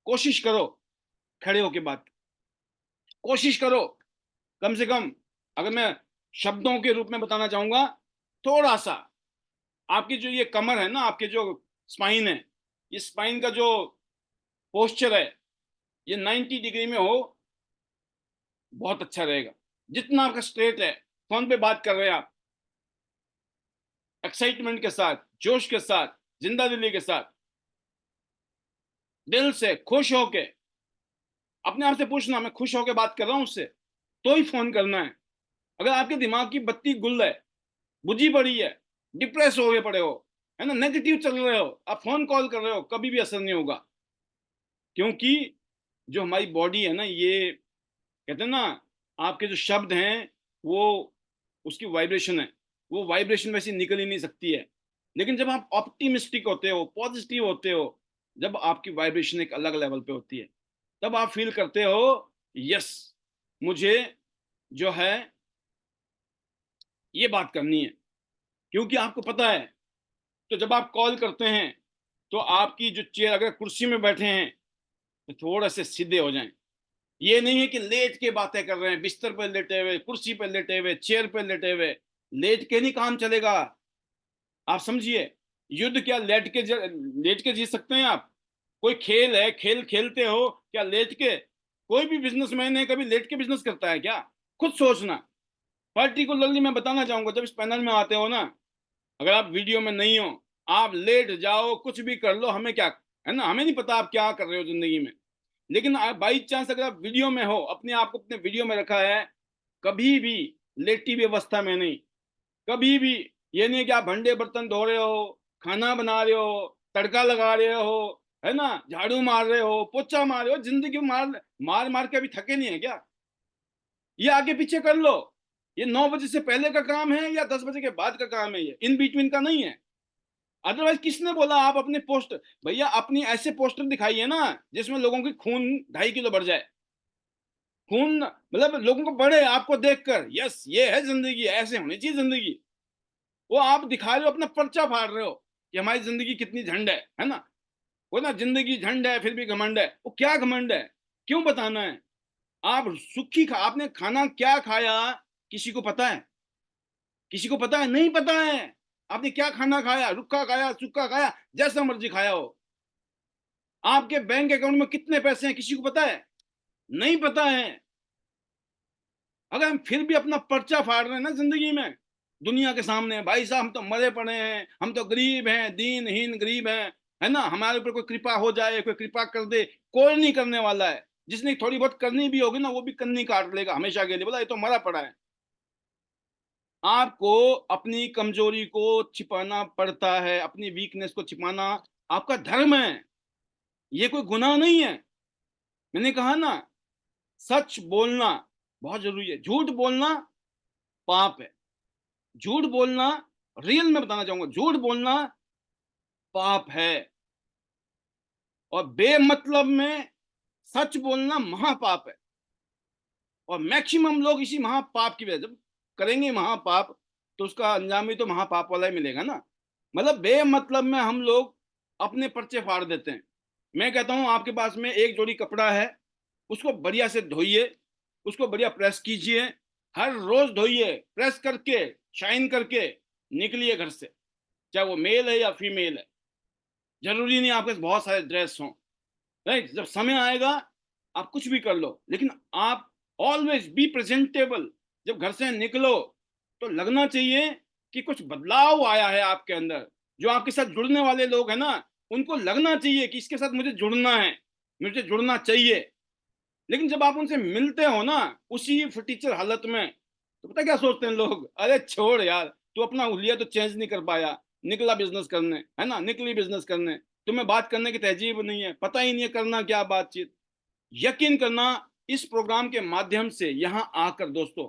कोशिश करो खड़े होके बात, कोशिश करो कम से कम, अगर मैं शब्दों के रूप में बताना चाहूंगा, थोड़ा सा आपकी जो ये कमर है ना, आपके जो स्पाइन है, ये स्पाइन का जो पोस्चर है, ये 90 डिग्री में हो, बहुत अच्छा रहेगा। जितना आपका स्ट्रेट है, फोन पे बात कर रहे हैं आप, एक्साइटमेंट के साथ, जोश के साथ, जिंदा दिली के साथ, दिल से खुश होके, अपने आप से पूछना मैं खुश होके बात कर रहा हूं उससे, तो ही फोन करना है। अगर आपके दिमाग की बत्ती गुल है, बुझी पड़ी है, डिप्रेस हो गए पड़े हो, है ना, नेगेटिव चल रहे हो, आप फोन कॉल कर रहे हो, कभी भी असर नहीं होगा। क्योंकि जो हमारी बॉडी है ना, ये कहते हैं ना, आपके जो शब्द हैं वो उसकी वाइब्रेशन है, वो वाइब्रेशन वैसे निकल ही नहीं सकती है। लेकिन जब आप ऑप्टिमिस्टिक होते हो, पॉजिटिव होते हो, जब आपकी वाइब्रेशन एक अलग लेवल पे होती है, तब आप फील करते हो यस, मुझे जो है ये बात करनी है। क्योंकि आपको पता है, तो जब आप कॉल करते हैं तो आपकी जो चेयर, अगर कुर्सी में बैठे हैं तो थोड़ा से सीधे हो जाएं। ये नहीं है कि लेट के बातें कर रहे हैं, बिस्तर पर लेटे हुए, कुर्सी पर लेटे हुए, चेयर पर लेटे हुए, लेट के नहीं काम चलेगा। आप समझिए, युद्ध क्या लेट के जीत सकते हैं आप? कोई खेल है, खेल खेलते हो क्या लेट के? कोई भी बिजनेसमैन है कभी लेट के बिजनेस करता है क्या? खुद सोचना। पर्टिकुलरली मैं बताना चाहूंगा, जब इस पैनल में आते हो ना, अगर आप वीडियो में नहीं हो, आप लेट जाओ, कुछ भी कर लो, हमें क्या, है ना, हमें नहीं पता आप क्या कर रहे हो जिंदगी में। लेकिन बाई चांस अगर आप वीडियो में हो, अपने आप को अपने वीडियो में रखा है, कभी भी लेटी हुई अवस्था में नहीं, कभी भी। ये नहीं कि आप भांडे बर्तन धो रहे हो, खाना बना रहे हो, तड़का लगा रहे हो, है ना, झाड़ू मार रहे हो, पोछा मार रहे हो, जिंदगी मार मार मार के अभी थके नहीं है क्या? ये आगे पीछे कर लो। ये 9 बजे से पहले का काम है या 10 बजे के बाद का काम है, ये इन बिटवीन का नहीं है। अदरवाइज किसने बोला आप अपने पोस्ट, भैया अपनी ऐसे पोस्टर दिखाइए ना जिसमें लोगों की खून 2.5 किलो बढ़ जाए, खून मतलब लोगों को बढ़े आपको देखकर, यस ये है जिंदगी, ऐसे होनी चाहिए जिंदगी। वो आप दिखा रहे हो, अपना पर्चा फाड़ रहे हो कि हमारी जिंदगी कितनी झंड है ना। वो ना, जिंदगी झंड है फिर भी घमंड है, वो क्या घमंड है? क्यों बताना है? आप सुखी खा, आपने खाना क्या खाया, किसी को पता है? किसी को पता है? नहीं पता है। आपने क्या खाना खाया, रुखा खाया, सूखा खाया, जैसा मर्जी खाया हो। आपके बैंक अकाउंट में कितने पैसे हैं, किसी को पता है? नहीं पता है। अगर हम फिर भी अपना पर्चा फाड़ रहे हैं ना जिंदगी में, दुनिया के सामने, भाई साहब हम तो मरे पड़े हैं, हम तो गरीब हैं, दीनहीन गरीब हैं, है ना, हमारे ऊपर कोई कृपा हो जाए, कोई कृपा कर दे, कोई नहीं करने वाला है। जिसने थोड़ी बहुत करनी भी होगी ना, वो भी कन्नी काट लेगा हमेशा के लिए, बोला ये तो मरा पड़ा है। आपको अपनी कमजोरी को छिपाना पड़ता है, अपनी वीकनेस को छिपाना आपका धर्म है, ये कोई गुनाह नहीं है। मैंने कहा ना, सच बोलना बहुत जरूरी है, झूठ बोलना पाप है। झूठ बोलना, रियल में बताना चाहूंगा, झूठ बोलना पाप है। और बेमतलब में सच बोलना महापाप है। और मैक्सिमम लोग इसी महापाप की वजह, जब करेंगे महापाप तो उसका अंजाम भी तो महापाप वाला ही मिलेगा ना। मतलब बेमतलब में हम लोग अपने पर्चे फाड़ देते हैं। मैं कहता हूं, आपके पास में एक जोड़ी कपड़ा है, उसको बढ़िया से धोइए, उसको बढ़िया प्रेस कीजिए, हर रोज धोइए, प्रेस करके, शाइन करके निकलिए घर से, चाहे वो मेल है या फीमेल है। जरूरी नहीं आपके बहुत सारे ड्रेस हों, राइट? जब समय आएगा आप कुछ भी कर लो, लेकिन आप ऑलवेज बी प्रेजेंटेबल। जब घर से निकलो तो लगना चाहिए कि कुछ बदलाव आया है आपके अंदर। जो आपके साथ जुड़ने वाले लोग हैं ना, उनको लगना चाहिए कि इसके साथ मुझे जुड़ना है, मुझे जुड़ना चाहिए। लेकिन जब आप उनसे मिलते हो ना उसी फटीचर हालत में, तो पता क्या सोचते हैं लोग, अरे छोड़ यार, तू अपना हुलिया तो चेंज नहीं कर पाया, निकला बिजनेस करने, है ना, निकली बिजनेस करने, तुम्हें बात करने की तहजीब नहीं है, पता ही नहीं है करना क्या बातचीत। यकीन करना, इस प्रोग्राम के माध्यम से यहां आकर दोस्तों,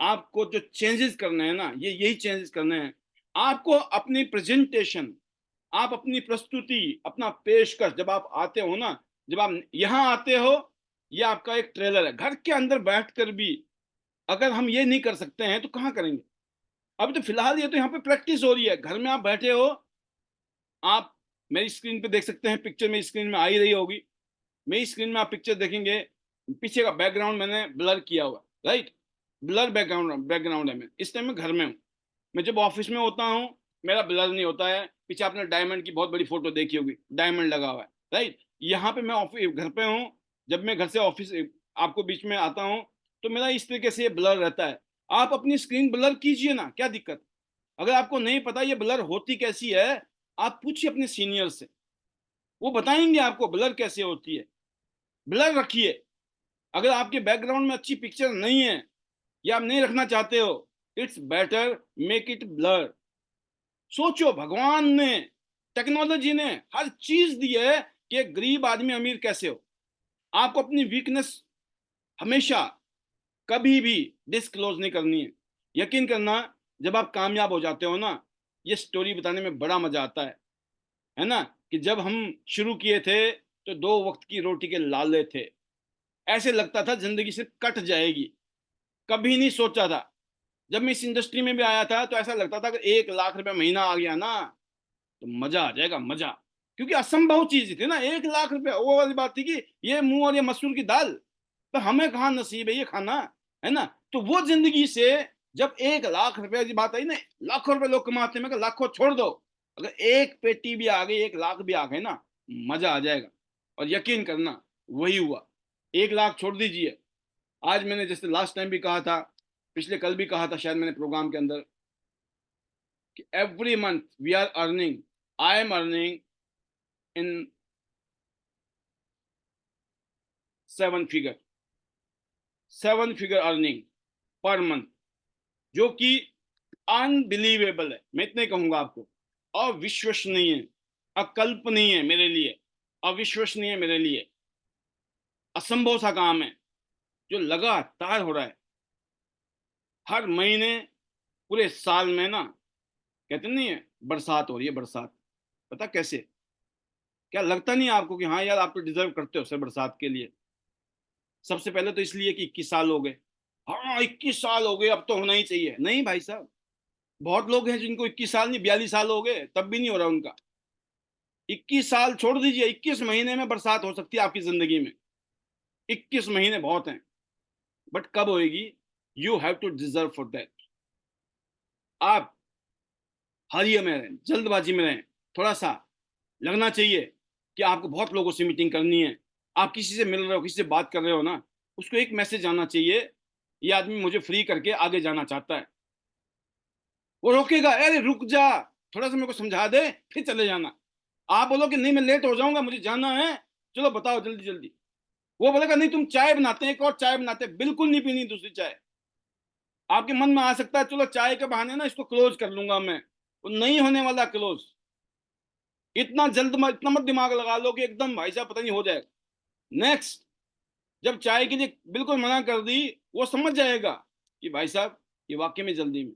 आपको जो चेंजेस करने हैं ना, ये यही चेंजेस करने हैं। आपको अपनी प्रेजेंटेशन, आप अपनी प्रस्तुति, अपना पेशकश, जब आप आते हो ना, जब आप यहां आते हो, ये आपका एक ट्रेलर है। घर के अंदर बैठकर भी अगर हम ये नहीं कर सकते हैं तो कहां करेंगे? अभी तो फिलहाल ये तो यहाँ पे प्रैक्टिस हो रही है, घर में आप बैठे हो, आप मेरी स्क्रीन पे देख सकते हैं, पिक्चर मेरी स्क्रीन में आ ही रही होगी। मेरी स्क्रीन में आप पिक्चर देखेंगे, पीछे का बैकग्राउंड मैंने ब्लर किया हुआ, राइट, ब्लर बैकग्राउंड बैकग्राउंड है। मैं इस टाइम में घर में हूँ। मैं जब ऑफिस में होता हूँ मेरा ब्लर नहीं होता है। पीछे आपने डायमंड की बहुत बड़ी फोटो देखी होगी, डायमंड लगा हुआ है, राइट। यहाँ पे मैं ऑफिस घर पे हूँ, जब मैं घर से ऑफिस आपको बीच में आता हूँ तो मेरा इस तरीके से ब्लर रहता है। आप अपनी स्क्रीन ब्लर कीजिए ना, क्या दिक्कत। अगर आपको नहीं पता ये ब्लर होती कैसी है, आप पूछिए अपने सीनियर से, वो बताएंगे आपको ब्लर कैसे होती है। ब्लर रखिए। अगर आपके बैकग्राउंड में अच्छी पिक्चर नहीं है या आप नहीं रखना चाहते हो, it's better make it blur. सोचो, भगवान ने, टेक्नोलॉजी ने हर चीज दी है कि एक गरीब आदमी अमीर कैसे हो। आपको अपनी वीकनेस हमेशा कभी भी डिस्क्लोज नहीं करनी है। यकीन करना, जब आप कामयाब हो जाते हो ना, ये स्टोरी बताने में बड़ा मजा आता है ना। कि जब हम शुरू किए थे तो 2 वक्त की रोटी के लाले थे। ऐसे लगता था जिंदगी सिर्फ कट जाएगी। कभी नहीं सोचा था। जब मैं इस इंडस्ट्री में भी आया था तो ऐसा लगता था कि 1 लाख रुपया महीना आ गया ना तो मजा आ जाएगा, मजा। क्योंकि असंभव चीज थी ना, 1 लाख रुपया, वो वाली बात थी कि ये मुंह और ये मसूर की दाल, तो हमें कहाँ नसीब है ये खाना, है ना। तो वो जिंदगी से जब 1 लाख रुपया की बात आई ना, लाखों रुपए लोग कमाते हैं, मैं कहा लाखों छोड़ दो, अगर एक पेटी भी आ गई, 1 लाख भी आ गए ना, मजा आ जाएगा। और यकीन करना, वही हुआ। 1 लाख छोड़ दीजिए, आज मैंने जैसे लास्ट टाइम भी कहा था, पिछले कल भी कहा था शायद मैंने प्रोग्राम के अंदर, कि every month we are earning, I am earning in 7 figure, 7 figure earning per month, जो कि अनबिलीवेबल है। मैं इतने कहूंगा आपको, अविश्वसनीय, अकल्पनीय है मेरे लिए, अविश्वसनीय है मेरे लिए, असंभव सा काम है जो लगातार हो रहा है हर महीने, पूरे साल में ना। कहते नहीं है, बरसात हो रही है, बरसात। पता कैसे, क्या लगता नहीं आपको कि हाँ यार आप तो डिजर्व करते हो सर बरसात के लिए। सबसे पहले तो इसलिए कि 21 साल हो गए। हाँ 21 साल हो गए, अब तो होना ही चाहिए। नहीं भाई साहब, बहुत लोग हैं जिनको 21 साल नहीं 42 साल हो गए, तब भी नहीं हो रहा उनका। 21 साल छोड़ दीजिए, 21 महीने में बरसात हो सकती है आपकी जिंदगी में। 21 महीने बहुत हैं, बट कब होएगी, you have to deserve for that. आप हालिया में रहें, जल्दबाजी में रहें, थोड़ा सा लगना चाहिए कि आपको बहुत लोगों से मीटिंग करनी है। आप किसी से मिल रहे हो, किसी से बात कर रहे हो ना, उसको एक मैसेज आना चाहिए, ये आदमी मुझे फ्री करके आगे जाना चाहता है। वो रोकेगा, अरे रुक जा, थोड़ा सा मेरे को समझा दे, फिर चले जाना। आप बोलो कि नहीं मैं लेट हो जाऊंगा, मुझे जाना है, चलो बताओ जल्दी जल्दी। वो बोलेगा नहीं तुम चाय बनाते हैं, एक और चाय बनाते हैं, बिल्कुल नहीं पीनी दूसरी चाय। आपके मन में आ सकता है चलो चाय के बहाने ना इसको क्लोज कर लूंगा मैं, वो नहीं होने वाला क्लोज। इतना जल्द मत, इतना मत दिमाग लगा लो कि एकदम भाई साहब पता नहीं हो जाएगा। नेक्स्ट, जब चाय के लिए बिल्कुल मना कर दी, वो समझ जाएगा कि भाई साहब ये वाकई में जल्दी में।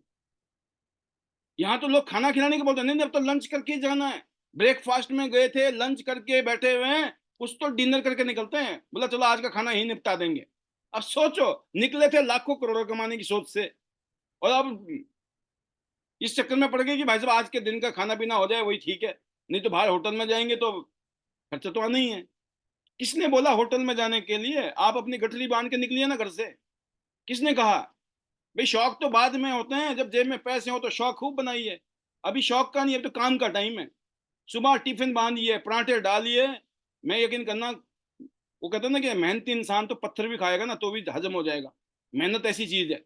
यहाँ तो लोग खाना खिलाने के बोलते हैं, नहीं नहीं अब तो लंच करके जाना है। ब्रेकफास्ट में गए थे, लंच करके बैठे हुए हैं, कुछ तो डिनर करके निकलते हैं, बोला चलो आज का खाना ही निपटा देंगे। अब सोचो, निकले थे लाखों करोड़ों कमाने की सोच से, और अब इस चक्कर में पड़ गए कि भाई साहब आज के दिन का खाना पीना हो जाए वही ठीक है, नहीं तो बाहर होटल में जाएंगे तो खर्चा तो आना ही है। किसने बोला होटल में जाने के लिए, आप अपनी गठरी बांध के निकलिए ना घर से। किसने कहा। भाई शौक तो बाद में होते हैं, जब जेब में पैसे हो तो शौक खूब बनाइए। अभी शौक का नहीं, अभी तो काम का टाइम है। सुबह टिफिन बांधिए, पराठे डालिए। मैं यकीन करना, वो कहते हैं ना कि मेहनती इंसान तो पत्थर भी खाएगा ना तो भी हजम हो जाएगा। मेहनत ऐसी चीज है।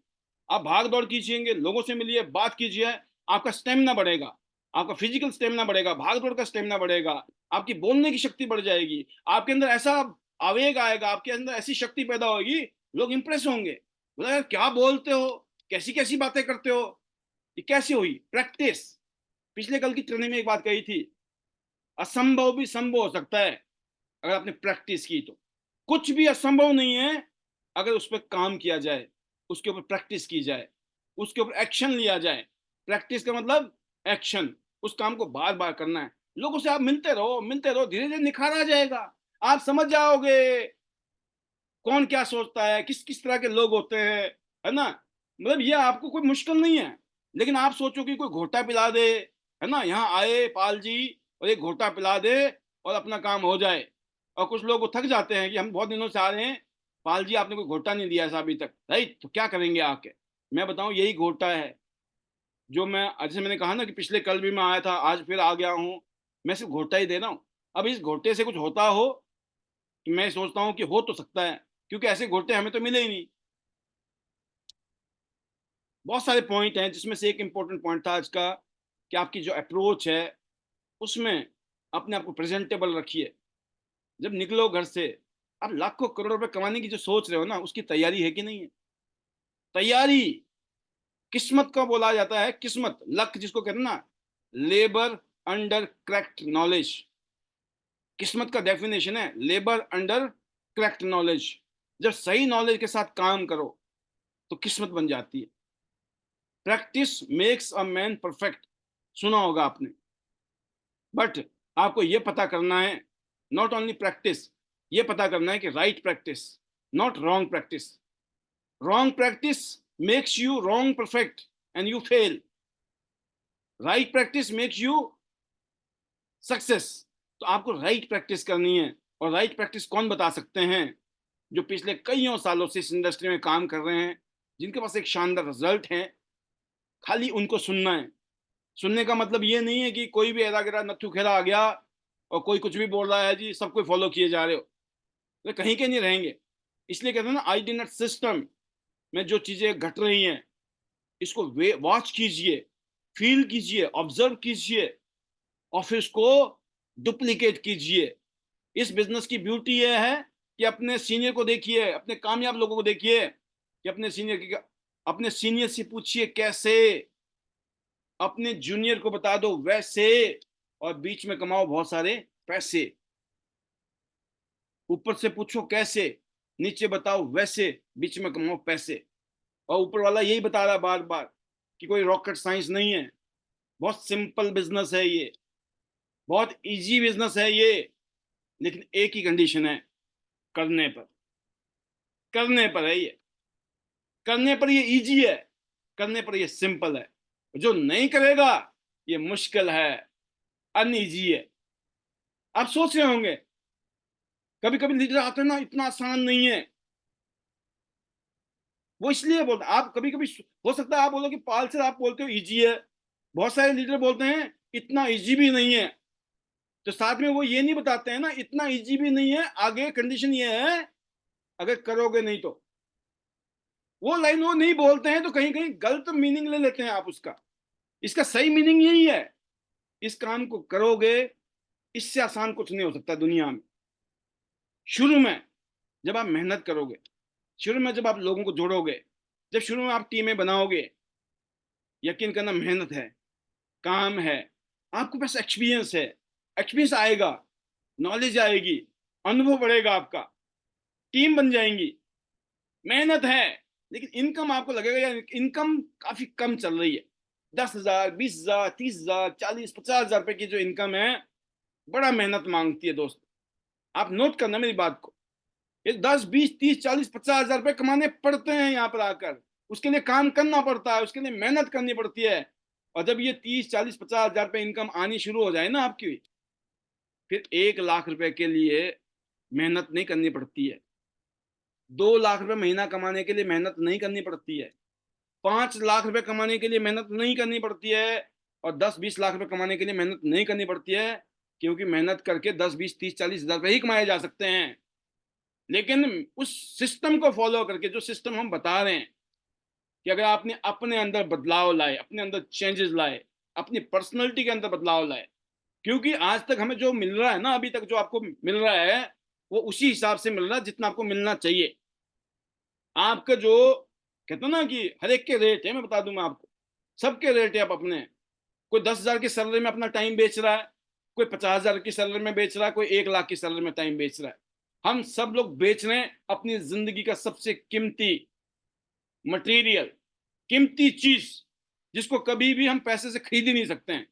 आप भाग दौड़ कीजिएंगे, लोगों से मिलिए, बात कीजिए, आपका स्टेमिना बढ़ेगा, आपका फिजिकल स्टेमिना बढ़ेगा, भाग दौड़ का स्टेमिना बढ़ेगा, आपकी बोलने की शक्ति बढ़ जाएगी, आपके अंदर ऐसा आवेग आएगा, आपके अंदर ऐसी शक्ति पैदा होगी, लोग इंप्रेस होंगे। बोला यार क्या बोलते हो, कैसी कैसी बातें करते हो, ये कैसे हुई प्रैक्टिस। पिछले कल की ट्रेनिंग में एक बात कही थी, असंभव भी संभव हो सकता है अगर आपने प्रैक्टिस की तो। कुछ भी असंभव नहीं है अगर उस पर काम किया जाए, उसके ऊपर प्रैक्टिस की जाए, उसके ऊपर एक्शन लिया जाए। प्रैक्टिस का मतलब एक्शन, उस काम को बार बार करना है। लोगों से आप मिलते रहो, मिलते रहो, धीरे धीरे निखार आ जाएगा। आप समझ जाओगे कौन क्या सोचता है, किस किस तरह के लोग होते हैं, है ना। मतलब ये आपको कोई मुश्किल नहीं है। लेकिन आप सोचो कि कोई घोटा पिला दे, है ना, यहाँ आए पाल जी और एक घोटा पिला दे और अपना काम हो जाए। और कुछ लोग वो थक जाते हैं कि हम बहुत दिनों से आ रहे हैं, पाल जी आपने कोई घोटा नहीं दिया ऐसा अभी तक, राइट, तो क्या करेंगे आके? मैं बताऊं, यही घोटा है जो मैं, जैसे मैंने कहा ना कि पिछले कल भी मैं आया था, आज फिर आ गया हूँ, मैं सिर्फ घोटा ही दे रहा हूँ। अब इस घोटे से कुछ होता हो तो मैं सोचता हूँ कि हो तो सकता है, क्योंकि ऐसे घोटे हमें तो मिले ही नहीं। बहुत सारे पॉइंट हैं, जिसमें से एक इंपॉर्टेंट पॉइंट था आज का कि आपकी जो अप्रोच है उसमें अपने आप को प्रेजेंटेबल रखिए। जब निकलो घर से, आप लाखों करोड़ रुपए कमाने की जो सोच रहे हो ना, उसकी तैयारी है कि नहीं है? तैयारी, किस्मत को बोला जाता है, किस्मत, लक जिसको कहते हैं ना, लेबर अंडर करेक्ट नॉलेज। किस्मत का डेफिनेशन है लेबर अंडर करेक्ट नॉलेज। जब सही नॉलेज के साथ काम करो तो किस्मत बन जाती है। Practice makes a man perfect, सुना होगा आपने। बट आपको यह पता करना है, नॉट ओनली प्रैक्टिस, ये पता करना है कि right practice, not wrong practice. Wrong practice makes you wrong perfect and you fail. Right practice makes you success. तो आपको राइट प्रैक्टिस करनी है। और राइट प्रैक्टिस कौन बता सकते हैं? जो पिछले कईयों सालों से इस इंडस्ट्री में काम कर रहे हैं, जिनके पास एक शानदार रिजल्ट है। खाली उनको सुनना है। सुनने का मतलब ये नहीं है कि कोई भी एरा गिरा नत्थु खेरा आ गया और कोई कुछ भी बोल रहा है जी, सबको फॉलो किए जा रहे हो, तो कहीं के नहीं रहेंगे। इसलिए कहते हैं ना, आईडीनेट सिस्टम में जो चीजें घट रही हैं, इसको वॉच कीजिए, फील कीजिए, ऑब्जर्व कीजिए और फिर उसको डुप्लीकेट कीजिए। इस बिजनेस की ब्यूटी यह है कि अपने सीनियर को देखिए, अपने कामयाब लोगों को देखिए कि अपने सीनियर से पूछिए कैसे, अपने जूनियर को बता दो वैसे, और बीच में कमाओ बहुत सारे पैसे। ऊपर से पूछो कैसे, नीचे बताओ वैसे, बीच में कमाओ पैसे। और ऊपर वाला यही बता रहा है बार बार कि कोई रॉकेट साइंस नहीं है, बहुत सिंपल बिजनेस है ये, बहुत इजी बिजनेस है ये। लेकिन एक ही कंडीशन है, करने पर। करने पर है ये, करने पर ये इजी है, करने पर ये सिंपल है। जो नहीं करेगा ये मुश्किल है, अनइजी है। आप सोच रहे होंगे, कभी कभी लीडर आते हैं ना, इतना आसान नहीं है। वो इसलिए बोलते आप, कभी कभी हो सकता है आप बोलो कि पाल सर आप बोलते हो इजी है, बहुत सारे लीडर बोलते हैं इतना इजी भी नहीं है। तो साथ में वो ये नहीं बताते हैं ना, इतना इजी भी नहीं है, आगे कंडीशन ये है अगर करोगे नहीं तो। वो लाइन वो नहीं बोलते हैं तो कहीं कहीं गलत मीनिंग ले लेते हैं आप उसका। इसका सही मीनिंग यही है, इस काम को करोगे, इससे आसान कुछ नहीं हो सकता दुनिया में। शुरू में जब आप मेहनत करोगे, शुरू में जब आप लोगों को जोड़ोगे, जब शुरू में आप टीमें बनाओगे, यकीन करना मेहनत है, काम है, आपके पास एक्सपीरियंस है, एक्सपीरियंस आएगा, नॉलेज आएगी, अनुभव बढ़ेगा आपका, टीम बन जाएंगी, मेहनत है। लेकिन इनकम आपको लगेगा यार इनकम काफी कम चल रही है, 10,000, 20,000, 30,000, 40, 50,000 रुपए की जो इनकम है, बड़ा मेहनत मांगती है दोस्त। आप नोट करना मेरी बात को, ये 10, 20, 30, 40, 50,000 रुपए कमाने पड़ते हैं यहाँ पर आकर। उसके लिए काम करना पड़ता है, उसके लिए मेहनत करनी पड़ती है। और जब ये 30, 40, 50,000 रुपए इनकम आनी शुरू हो जाए ना आपकी, फिर 1 लाख रुपए के लिए मेहनत नहीं करनी पड़ती है, 2 लाख रुपए महीना कमाने के लिए मेहनत नहीं करनी पड़ती है, 5 लाख रुपए कमाने के लिए मेहनत नहीं करनी पड़ती है, और 10, 20 लाख रुपए कमाने के लिए मेहनत नहीं करनी पड़ती है। क्योंकि मेहनत करके 10, 20, 30, 40 हजार रुपए ही कमाए जा सकते हैं। लेकिन उस सिस्टम को फॉलो करके, जो सिस्टम हम बता रहे हैं कि अगर आपने अपने अंदर बदलाव लाए, अपने अंदर चेंजेस लाए, अपनी पर्सनैलिटी के अंदर बदलाव लाए, क्योंकि आज तक हमें जो मिल रहा है ना, अभी तक जो आपको मिल रहा है, वो उसी हिसाब से मिल रहा है जितना आपको मिलना चाहिए। आपका जो कहते हैं ना कि हर एक के रेट है, मैं बता दूं मैं आपको, सबके रेट है। आप अपने, कोई 10,000 की सैलरी में अपना टाइम बेच रहा है, कोई 50,000 की सैलरी में बेच रहा है, कोई 1 लाख की सैलरी में टाइम बेच रहा है। हम सब लोग बेच रहे हैं अपनी जिंदगी का सबसे कीमती मटेरियल, कीमती चीज, जिसको कभी भी हम पैसे से खरीद ही नहीं सकते हैं।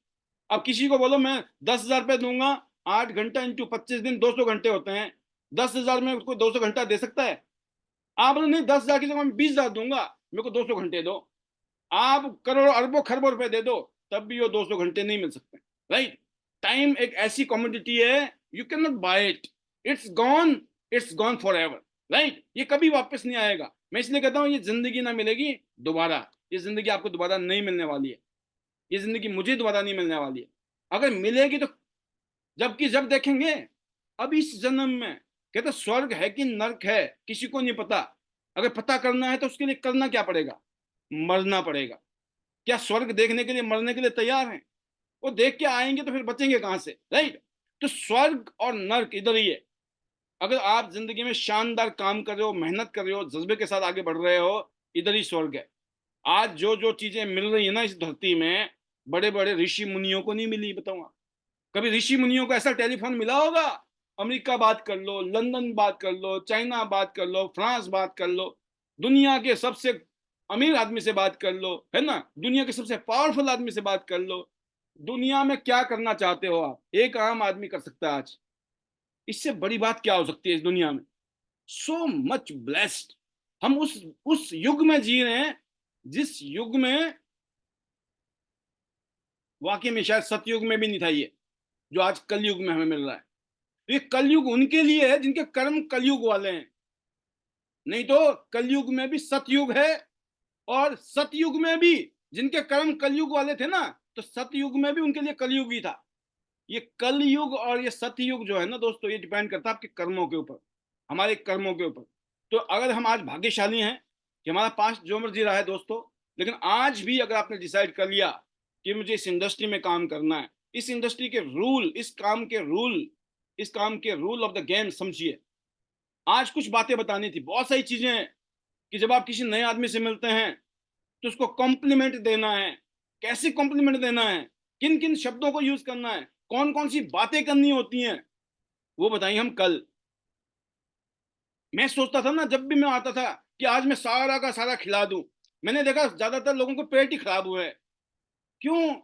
अब किसी को बोलो मैं 10,000 रुपये दूंगा, 8 घंटा इंटू 25 दिन, 200 घंटे होते हैं, 10,000 में उसको 200 घंटा दे सकता है? आप बोलो नहीं, 10,000 की जगह मैं 20,000 दूंगा, मेरे को 200 घंटे दो। आप करोड़ों अरबों खरबों रुपए दे दो, तब भी वो 200 घंटे नहीं मिल सकते, राइट। टाइम एक ऐसी कमोडिटी है, you can not buy it, it's gone forever, right. ये कभी वापस नहीं आएगा। मैं इसलिए कहता हूँ ये जिंदगी ना मिलेगी दोबारा, ये जिंदगी आपको दोबारा नहीं मिलने वाली है, ये जिंदगी मुझे दोबारा नहीं मिलने वाली है। अगर मिलेगी तो जबकि जब देखेंगे, अब इस जन्म में कहते स्वर्ग है कि नरक है किसी को नहीं पता। अगर पता करना है तो उसके लिए करना क्या पड़ेगा, मरना पड़ेगा। क्या स्वर्ग देखने के लिए मरने के लिए तैयार हैं? वो देख के आएंगे तो फिर बचेंगे कहां से, राइट। तो स्वर्ग और नर्क इधर ही है। अगर आप जिंदगी में शानदार काम कर रहे हो, मेहनत कर रहे हो, जज्बे के साथ आगे बढ़ रहे हो, इधर ही स्वर्ग है। आज जो जो चीजें मिल रही है ना इस धरती में, बड़े बड़े ऋषि मुनियों को नहीं मिली, बताऊंगा। कभी ऋषि मुनियों को ऐसा टेलीफोन मिला होगा? अमेरिका बात कर लो, लंदन बात कर लो, चाइना बात कर लो, फ्रांस बात कर लो, दुनिया के सबसे अमीर आदमी से बात कर लो, है ना, दुनिया के सबसे पावरफुल आदमी से बात कर लो। दुनिया में क्या करना चाहते हो आप, एक आम आदमी कर सकता है आज। इससे बड़ी बात क्या हो सकती है इस दुनिया में? So much blessed. हम उस युग में जी रहे हैं जिस युग में वाकई में शायद सतयुग में भी नहीं था ये, जो आज कलयुग में हमें मिल रहा है। ये कलयुग उनके लिए है जिनके कर्म कलयुग वाले हैं, नहीं तो कलयुग में भी सतयुग है, और सतयुग में भी जिनके कर्म कलयुग वाले थे ना, तो सतयुग में भी उनके लिए कलयुग ही था। ये कलयुग और ये सतयुग जो है ना दोस्तों, ये डिपेंड करता है आपके कर्मों के ऊपर, हमारे कर्मों के ऊपर। तो अगर हम आज भाग्यशाली हैं कि हमारा पास्ट जो मर्जी रहा है दोस्तों, लेकिन आज भी अगर आपने डिसाइड कर लिया कि मुझे इस इंडस्ट्री में काम करना है, इस इंडस्ट्री के रूल, इस काम के रूल ऑफ द गेम समझिए। आज कुछ बातें बतानी थी, बहुत सारी चीजें हैं कि जब आप किसी नए आदमी से मिलते हैं तो उसको कॉम्प्लीमेंट देना है, कैसे कॉम्प्लीमेंट देना है, किन किन शब्दों को यूज करना है, कौन कौन सी बातें करनी होती हैं, वो बताइए हम कल। मैं सोचता था ना जब भी मैं आता था कि आज मैं सारा का सारा खिला दूं, मैंने देखा ज्यादातर लोगों को पेट ही खराब हुए है। क्यों?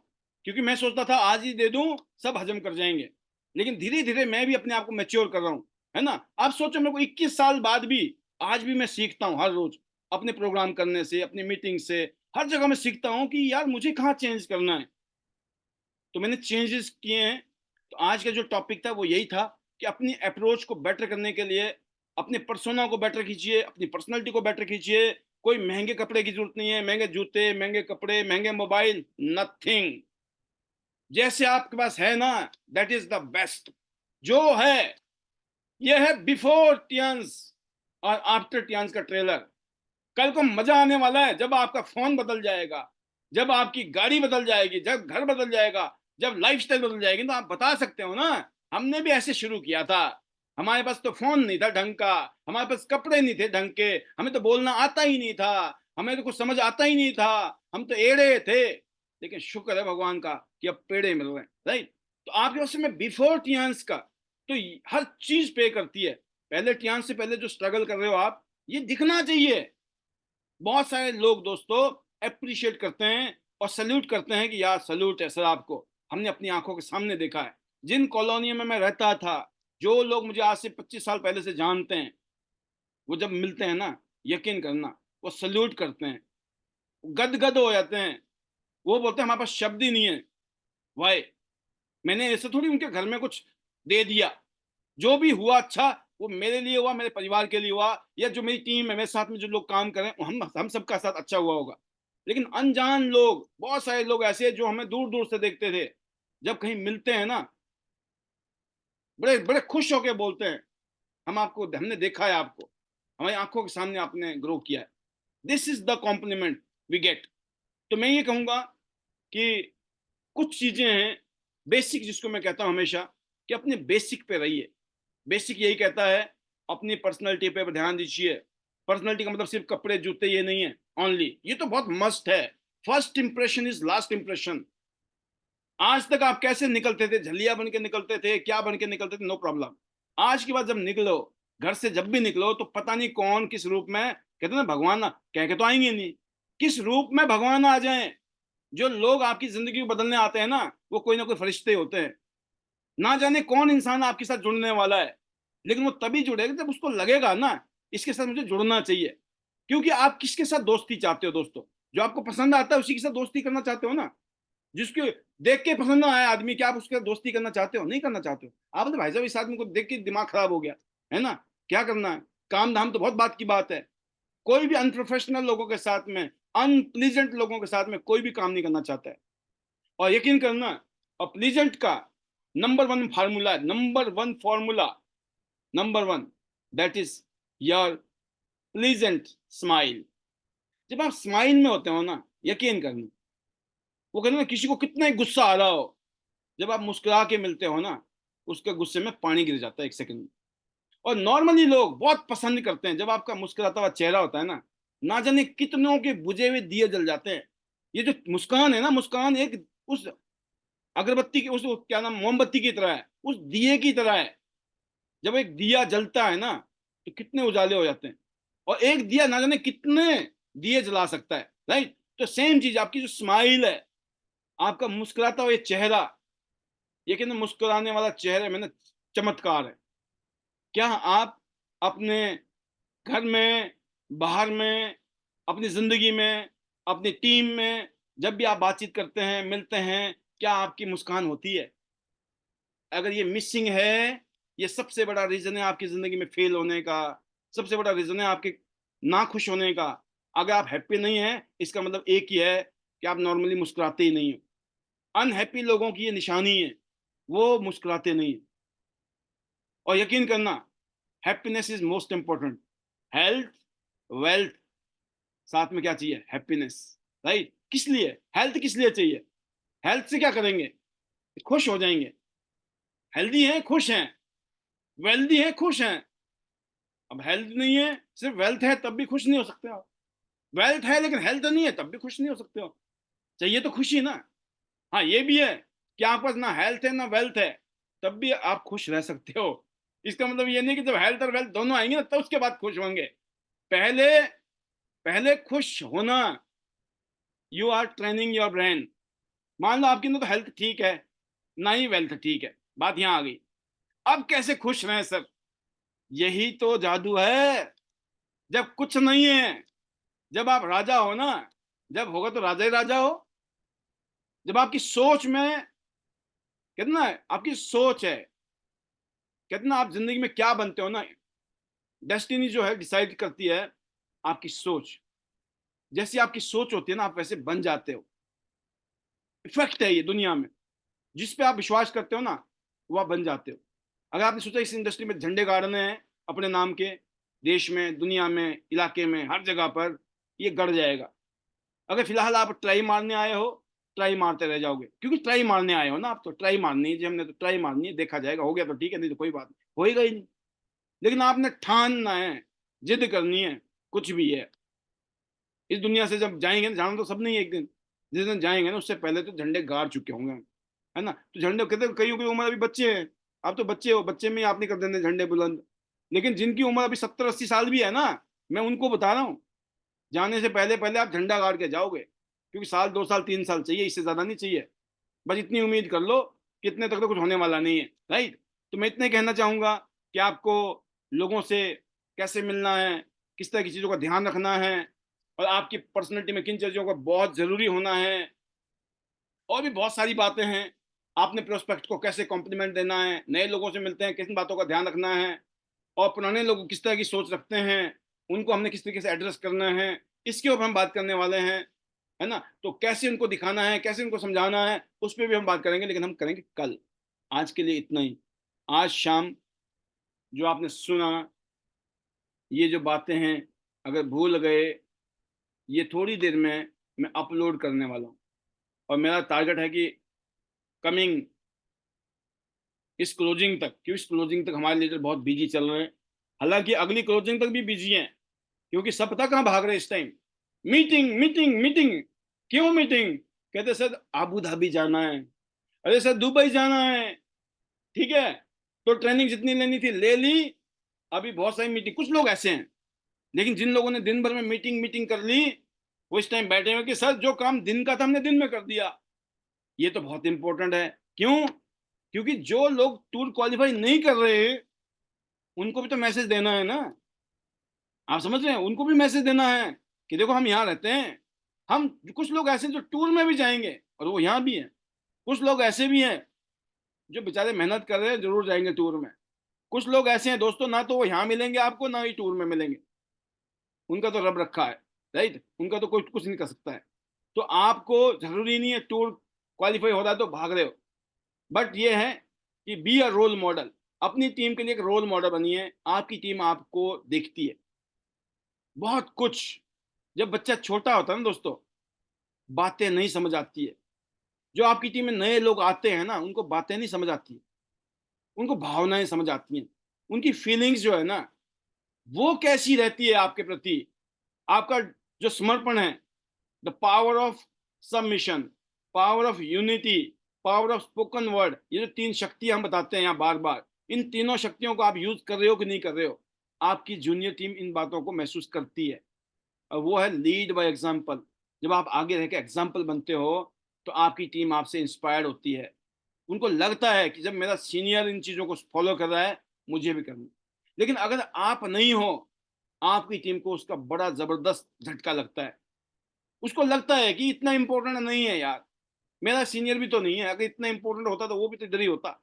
क्योंकि मैं सोचता था आज ही दे दूं, सब हजम कर जाएंगे। लेकिन धीरे धीरे मैं भी अपने आप को मैच्योर कर रहा हूं, है ना। आप सोचो, मेरे को 21 साल बाद भी आज भी मैं सीखता हूं हर रोज, अपने प्रोग्राम करने से, अपनी मीटिंग से, हर जगह मैं सीखता हूं कि यार मुझे कहाँ चेंज करना है। तो मैंने चेंजेस किए हैं। तो आज का जो टॉपिक था वो यही था कि अपनी अप्रोच को बेटर करने के लिए अपने पर्सोना को बेटर कीजिए, अपनी पर्सनालिटी को बेटर कीजिए। कोई महंगे कपड़े की जरूरत नहीं है, महंगे जूते, महंगे कपड़े, महंगे मोबाइल, नथिंग। जैसे आपके पास है ना, दैट इज द बेस्ट। जो है ये है बिफोर टियंस और आफ्टर टियंस का ट्रेलर। कल को मजा आने वाला है जब आपका फोन बदल जाएगा, जब आपकी गाड़ी बदल जाएगी, जब घर बदल जाएगा, जब लाइफस्टाइल बदल जाएगी, तो आप बता सकते हो ना हमने भी ऐसे शुरू किया था। हमारे पास तो फोन नहीं था ढंग का, हमारे पास कपड़े नहीं थे ढंग के, हमें तो बोलना आता ही नहीं था, हमें तो कुछ समझ आता ही नहीं था, हम तो एड़े थे। लेकिन शुक्र है भगवान का कि अब पेड़े मिल रहे हैं, राइट। तो आपके उसमें बिफोर टियान्स का तो हर चीज पे करती है। पहले टियान्स से पहले जो स्ट्रगल कर रहे हो आप, ये दिखना चाहिए। बहुत सारे लोग दोस्तों अप्रिशिएट करते हैं और सल्यूट करते हैं कि यार सल्यूट है सर आपको, हमने अपनी आंखों के सामने देखा है। जिन कॉलोनियों में मैं रहता था, जो लोग मुझे आज से 25 साल पहले से जानते हैं, वो जब मिलते हैं ना, यकीन करना, वो सल्यूट करते हैं, गदगद हो जाते हैं। वो बोलते हैं हमारे पास शब्द ही नहीं है। वाई? मैंने ऐसे थोड़ी उनके घर में कुछ दे दिया। जो भी हुआ अच्छा, वो मेरे लिए हुआ, मेरे परिवार के लिए हुआ, या जो मेरी टीम है, मेरे साथ में जो लोग काम कर रहे हैं, हम सबका साथ अच्छा हुआ होगा। लेकिन अनजान लोग, बहुत सारे लोग ऐसे जो हमें दूर दूर से देखते थे, जब कहीं मिलते हैं ना, बड़े बड़े खुश होकर बोलते हैं हम आपको, हमने देखा है आपको, हमारी आंखों के सामने आपने ग्रो किया है। This is the compliment we get. तो मैं ये कहूंगा कि कुछ चीजें हैं बेसिक, जिसको मैं कहता हूं हमेशा कि अपने बेसिक पे रहिए। बेसिक यही कहता है अपनी पर्सनैलिटी पे ध्यान दीजिए। पर्सनैलिटी का मतलब सिर्फ कपड़े जूते ये नहीं है ओनली, ये तो बहुत मस्त है। First impression is last impression. आज तक आप कैसे निकलते थे, झलिया बन के निकलते थे, क्या बन के निकलते थे, नो प्रॉब्लम। आज के बाद जब निकलो, घर से जब भी निकलो, तो पता नहीं कौन किस रूप में, कहते ना भगवान कह के तो आएंगे नहीं, किस रूप में भगवान आ जाए। जो लोग आपकी जिंदगी को बदलने आते हैं ना, वो कोई ना कोई फरिश्ते होते हैं। ना जाने कौन इंसान आपके साथ जुड़ने वाला है, लेकिन वो तभी जुड़ेगा जब उसको लगेगा ना इसके साथ मुझे जुड़ना चाहिए। क्योंकि आप किसके साथ दोस्ती चाहते हो दोस्तों? जो आपको पसंद आता है उसी के साथ दोस्ती करना चाहते हो ना। जिसके देख के पसंद ना आए आदमी, क्या आप उसके साथ दोस्ती करना चाहते हो? नहीं करना चाहते हो। आप बोले भाई साहब इस आदमी को देख के दिमाग खराब हो गया है ना, क्या करना है, काम धाम तो बहुत बात की बात है। कोई भी अनप्रोफेशनल लोगों के साथ में, अनप्लीजेंट लोगों के साथ में कोई भी काम नहीं करना चाहता है। और यकीन करना, और प्लीजेंट का नंबर वन फार्मूला है, number one formula, number one, that is your pleasant smile. जब आप स्माइल में होते हो ना, यकीन करना, वो कहते हैं ना, किसी को कितना ही गुस्सा आ रहा हो, जब आप मुस्कुरा के मिलते हो ना, उसके गुस्से में पानी गिर जाता है एक सेकंड में। और नॉर्मली लोग बहुत पसंद करते हैं जब आपका मुस्कुराता हुआ चेहरा होता है ना जाने कितनों के बुझे हुए दिए जल जाते हैं। ये जो मुस्कान है ना, मुस्कान एक उस अगरबत्ती की, उस क्या नाम, मोमबत्ती की तरह है, उस दिए की तरह है। जब एक दिया जलता है ना, तो कितने उजाले हो जाते हैं। और एक दिया ना जाने कितने दिए जला सकता है, राइट। तो सेम चीज आपकी जो स्माइल है, आपका मुस्कुराता हुआ ये चेहरा, ये कहते मुस्कुराने वाला चेहरे में ना चमत्कार है। क्या आप अपने घर में, बाहर में, अपनी जिंदगी में, अपनी टीम में, जब भी आप बातचीत करते हैं, मिलते हैं, क्या आपकी मुस्कान होती है? अगर ये मिसिंग है, ये सबसे बड़ा रीजन है आपकी जिंदगी में फेल होने का, सबसे बड़ा रीजन है आपके ना खुश होने का। अगर आप हैप्पी नहीं है, इसका मतलब एक ही है कि आप नॉर्मली मुस्कुराते ही नहीं हो। अनहैप्पी लोगों की ये निशानी है, वो मुस्कुराते नहीं है। और यकीन करना, happiness is most important. Health, wealth, साथ में क्या चाहिए? Happiness, right. किस लिए हेल्थ, किस लिए चाहिए? हेल्थ से क्या करेंगे? खुश हो जाएंगे। हेल्दी हैं, खुश हैं, वेल्दी हैं, खुश हैं। अब हेल्थ नहीं है, सिर्फ वेल्थ है, तब भी खुश नहीं हो सकते आप। वेल्थ है लेकिन हेल्थ नहीं है, तब भी खुश नहीं हो सकते हो। चाहिए तो खुशी ना। हाँ, ये भी है कि आपके पास ना हेल्थ है ना वेल्थ है, तब भी आप खुश रह सकते हो। इसका मतलब ये नहीं कि जब हेल्थ और वेल्थ दोनों आएंगे ना, तब उसके बाद खुश होंगे। पहले पहले खुश होना। You are training your brain. मान लो आपकी ना तो हेल्थ ठीक है, ना ही वेल्थ ठीक है, बात यहां आ गई। अब कैसे खुश रहें सर? यही तो जादू है। जब कुछ नहीं है, जब आप राजा हो ना, जब होगा तो राजा ही राजा हो। जब आपकी सोच में, कितना आपकी सोच है, कितना आप जिंदगी में क्या बनते हो ना, डेस्टिनी जो है डिसाइड करती है आपकी सोच। जैसी आपकी सोच होती है ना, आप वैसे बन जाते हो। इफेक्ट है ये दुनिया में, जिस पे आप विश्वास करते हो ना, वो आप बन जाते हो। अगर आपने सोचा इस इंडस्ट्री में झंडे गाड़ने हैं अपने नाम के, देश में, दुनिया में, इलाके में, हर जगह पर, ये गड़ जाएगा। अगर फिलहाल आप ट्राई मारने आए हो, ट्राई मारते रह जाओगे, क्योंकि ट्राई मारने आए हो ना, आप तो ट्राई मारनी है जी, हमने तो ट्राई मारनी है, देखा जाएगा, हो गया तो ठीक है, नहीं तो कोई बात नहीं, होएगा ही नहीं। लेकिन आपने ठानना है, जिद करनी है, कुछ भी है। इस दुनिया से जब जाएंगे ना, जाना तो सब नहीं है एक दिन, जिस दिन जाएंगे ना उससे पहले तो झंडे गाड़ चुके होंगे हम, है ना। तो झंडे कहते हैं, कईयों की उम्र अभी बच्चे हैं, आप तो बच्चे हो, बच्चे में ही आपने कर देने झंडे बुलंद। लेकिन जिनकी उम्र अभी 70-80 साल भी है ना, मैं उनको बता रहा हूँ, जाने से पहले पहले आप झंडा गाड़ के जाओगे, क्योंकि साल, 2 साल, 3 साल चाहिए, इससे ज्यादा नहीं चाहिए। बस इतनी उम्मीद कर लो कि इतने तक तो कुछ होने वाला नहीं है, राइट। तो मैं इतना ही कहना चाहूंगा कि आपको लोगों से कैसे मिलना है, किस तरह की चीज़ों का ध्यान रखना है, और आपकी पर्सनैलिटी में किन चीज़ों का बहुत ज़रूरी होना है, और भी बहुत सारी बातें हैं। आपने प्रोस्पेक्ट को कैसे कॉम्प्लीमेंट देना है, नए लोगों से मिलते हैं किन बातों का ध्यान रखना है, और पुराने लोग किस तरह की सोच रखते हैं, उनको हमने किस तरीके से एड्रेस करना है, इसके ऊपर हम बात करने वाले हैं, है ना। तो कैसे उनको दिखाना है, कैसे उनको समझाना है, उस पर भी हम बात करेंगे, लेकिन हम करेंगे कल। आज के लिए इतना ही। आज शाम जो आपने सुना, ये जो बातें हैं, अगर भूल गए, ये थोड़ी देर में मैं अपलोड करने वाला हूँ। और मेरा टारगेट है कि कमिंग इस क्लोजिंग तक, क्योंकि इस क्लोजिंग तक हमारे लीडर बहुत बिजी चल रहे हैं, हालांकि अगली क्लोजिंग तक भी बिजी हैं, क्योंकि सब पता कहाँ भाग रहे हैं इस टाइम? Meeting, meeting, meeting. क्यों मीटिंग? कहते सर अबू धाबी जाना है, अरे सर दुबई जाना है, ठीक है। तो ट्रेनिंग जितनी लेनी थी ले ली, अभी बहुत सारी मीटिंग। कुछ लोग ऐसे हैं, लेकिन जिन लोगों ने दिन भर में मीटिंग मीटिंग कर ली, वो इस टाइम बैठे हुए कि सर जो काम दिन का था हमने दिन में कर दिया। ये तो बहुत इंपॉर्टेंट है। क्यों? क्योंकि जो लोग टूर क्वालिफाई नहीं कर रहे, उनको भी तो मैसेज देना है ना। आप समझ रहे हैं, उनको भी मैसेज देना है कि देखो हम यहाँ रहते हैं, हम कुछ लोग ऐसे जो टूर में भी जाएंगे और वो यहाँ भी हैं, कुछ लोग ऐसे भी हैं जो बेचारे मेहनत कर रहे हैं, जरूर जाएंगे टूर में। कुछ लोग ऐसे हैं दोस्तों, ना तो वो यहाँ मिलेंगे आपको, ना ही टूर में मिलेंगे, उनका तो रब रखा है, राइट, उनका तो कोई कुछ नहीं कर सकता है। तो आपको जरूरी नहीं है टूर क्वालिफाई हो रहा है तो भाग रहे हो, बट ये है कि बी अ रोल मॉडल, अपनी टीम के लिए एक रोल मॉडल बनिए। आपकी टीम आपको देखती है बहुत कुछ। जब बच्चा छोटा होता है ना दोस्तों, बातें नहीं समझ आती है। जो आपकी टीम में नए लोग आते हैं ना, उनको बातें नहीं समझ आती, उनको भावनाएं समझ आती हैं, उनकी फीलिंग्स जो है ना, वो कैसी रहती है आपके प्रति। आपका जो समर्पण है, the power of submission, power of unity, power of spoken word, ये जो तीन शक्ति हम बताते हैं यहाँ बार बार, इन तीनों शक्तियों को आप यूज कर रहे हो कि नहीं कर रहे हो, आपकी जूनियर टीम इन बातों को महसूस करती है। और वो है लीड बाय एग्जाम्पल। जब आप आगे रह के एग्जाम्पल बनते हो तो आपकी टीम आपसे इंस्पायर्ड होती है। उनको लगता है कि जब मेरा सीनियर इन चीजों को फॉलो कर रहा है, मुझे भी करना। लेकिन अगर आप नहीं हो, आपकी टीम को उसका बड़ा जबरदस्त झटका लगता है। उसको लगता है कि इतना इंपॉर्टेंट नहीं है यार, मेरा सीनियर भी तो नहीं है, अगर इतना इंपॉर्टेंट होता तो वो भी तो इधर ही होता।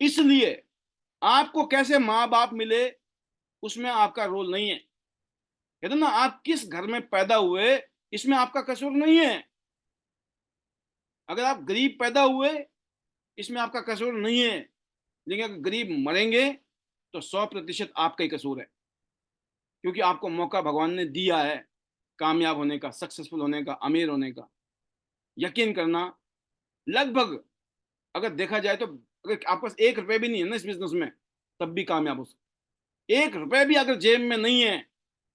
इसलिए आपको कैसे माँ बाप मिले, उसमें आपका रोल नहीं है। कहते ना, आप किस घर में पैदा हुए, इसमें आपका कसूर नहीं है। अगर आप गरीब पैदा हुए, इसमें आपका कसूर नहीं है। लेकिन अगर गरीब मरेंगे तो 100% आपका ही कसूर है, क्योंकि आपको मौका भगवान ने दिया है कामयाब होने का, सक्सेसफुल होने का, अमीर होने का। यकीन करना, लगभग अगर देखा जाए तो अगर आपके पास 1 रुपए भी नहीं है ना इस बिजनेस में, तब भी कामयाब हो सकते। 1 रुपए भी अगर जेब में नहीं है,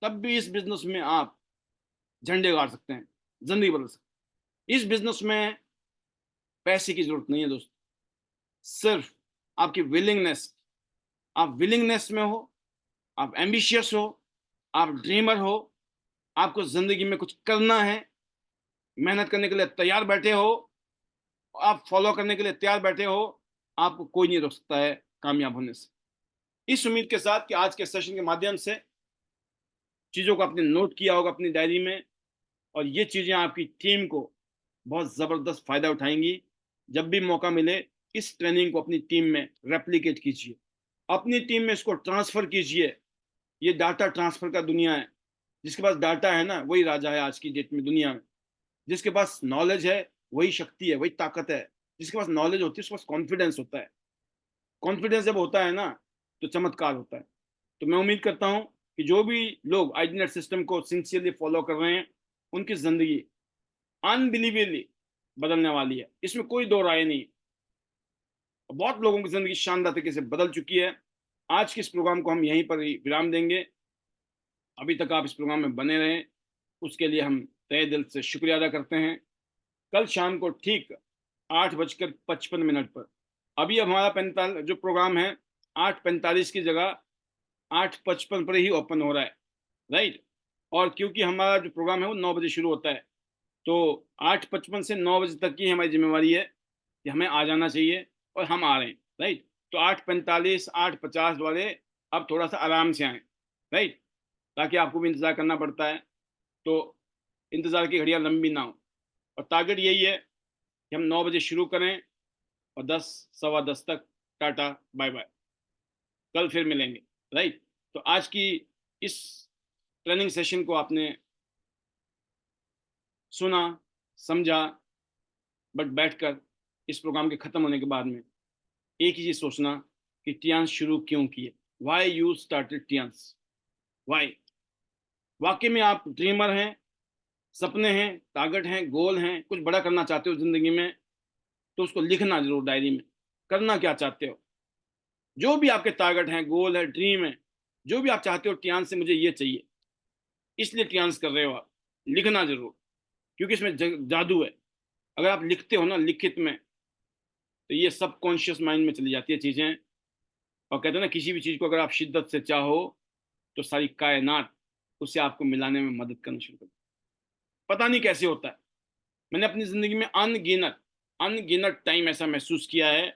तब भी इस बिजनेस में आप झंडे गाड़ सकते हैं, जिंदगी बदल सकते हैं। इस बिजनेस में पैसे की जरूरत नहीं है दोस्त, सिर्फ आपकी विलिंगनेस। आप विलिंगनेस में हो, आप एम्बिशियस हो, आप ड्रीमर हो, आपको जिंदगी में कुछ करना है, मेहनत करने के लिए तैयार बैठे हो, आप फॉलो करने के लिए तैयार बैठे हो, आपको कोई नहीं रोक सकता है कामयाब होने से। इस उम्मीद के साथ कि आज के सेशन के माध्यम से चीजों को आपने नोट किया होगा अपनी डायरी में, और ये चीजें आपकी टीम को बहुत जबरदस्त फायदा उठाएंगी। जब भी मौका मिले, इस ट्रेनिंग को अपनी टीम में रेप्लिकेट कीजिए, अपनी टीम में इसको ट्रांसफर कीजिए। ये डाटा ट्रांसफर का दुनिया है। जिसके पास डाटा है ना, वही राजा है आज की डेट में दुनिया में। जिसके पास नॉलेज है, वही शक्ति है, वही ताकत है। जिसके पास नॉलेज होती है, उसके पास कॉन्फिडेंस होता है। कॉन्फिडेंस जब होता है ना, तो चमत्कार होता है। तो मैं उम्मीद करता हूं कि जो भी लोग आईडीनेट सिस्टम को सिंसियरली फॉलो कर रहे हैं, उनकी जिंदगी अनबिलीवेबली बदलने वाली है, इसमें कोई दो राय नहीं। बहुत लोगों की जिंदगी शानदार तरीके से बदल चुकी है। आज के इस प्रोग्राम को हम यहीं पर ही विराम देंगे। अभी तक आप इस प्रोग्राम में बने रहें, उसके लिए हम तहे दिल से शुक्रिया अदा करते हैं। कल शाम को ठीक 8:55 पर, अभी हमारा 45 जो प्रोग्राम है, 8:45 की जगह 8:55 पर ही ओपन हो रहा है, राइट। और क्योंकि हमारा जो प्रोग्राम है वो 9 बजे शुरू होता है, तो 8:55 से 9 बजे तक की हमारी जिम्मेवारी है कि हमें आ जाना चाहिए, और हम आ रहे हैं, राइट। तो 8:45 8:50 वाले अब थोड़ा सा आराम से आए, राइट, ताकि आपको भी इंतज़ार करना पड़ता है, तो इंतज़ार की घड़ियाँ लंबी ना हो। और टारगेट यही है कि हम 9 बजे शुरू करें और 10 सवा 10 तक टाटा बाय बाय, कल फिर मिलेंगे, राइट। तो आज की इस ट्रेनिंग सेशन को आपने सुना, समझा, बट बैठकर इस प्रोग्राम के ख़त्म होने के बाद में एक ही चीज़ सोचना कि टियांस शुरू क्यों किए, why you started Tiens, Y. वाकई में आप ड्रीमर हैं, सपने हैं, टारगेट हैं, गोल हैं, कुछ बड़ा करना चाहते हो ज़िंदगी में, तो उसको लिखना जरूर डायरी में। करना क्या चाहते हो, जो भी आपके टारगेट हैं, गोल है, ड्रीम है, जो भी आप चाहते हो, टियांस से मुझे ये चाहिए, इसलिए टियांस कर रहे हो आप, लिखना जरूर, क्योंकि इसमें जादू है। अगर आप लिखते हो ना लिखित में, तो ये सब कॉन्शियस माइंड में चली जाती है चीज़ें। और कहते हैं ना, किसी भी चीज़ को अगर आप शिद्दत से चाहो, तो सारी कायनात उसे आपको मिलाने में मदद करना शुरू कर। पता नहीं कैसे होता है, मैंने अपनी ज़िंदगी में अनगिनत अनगिनत टाइम ऐसा महसूस किया है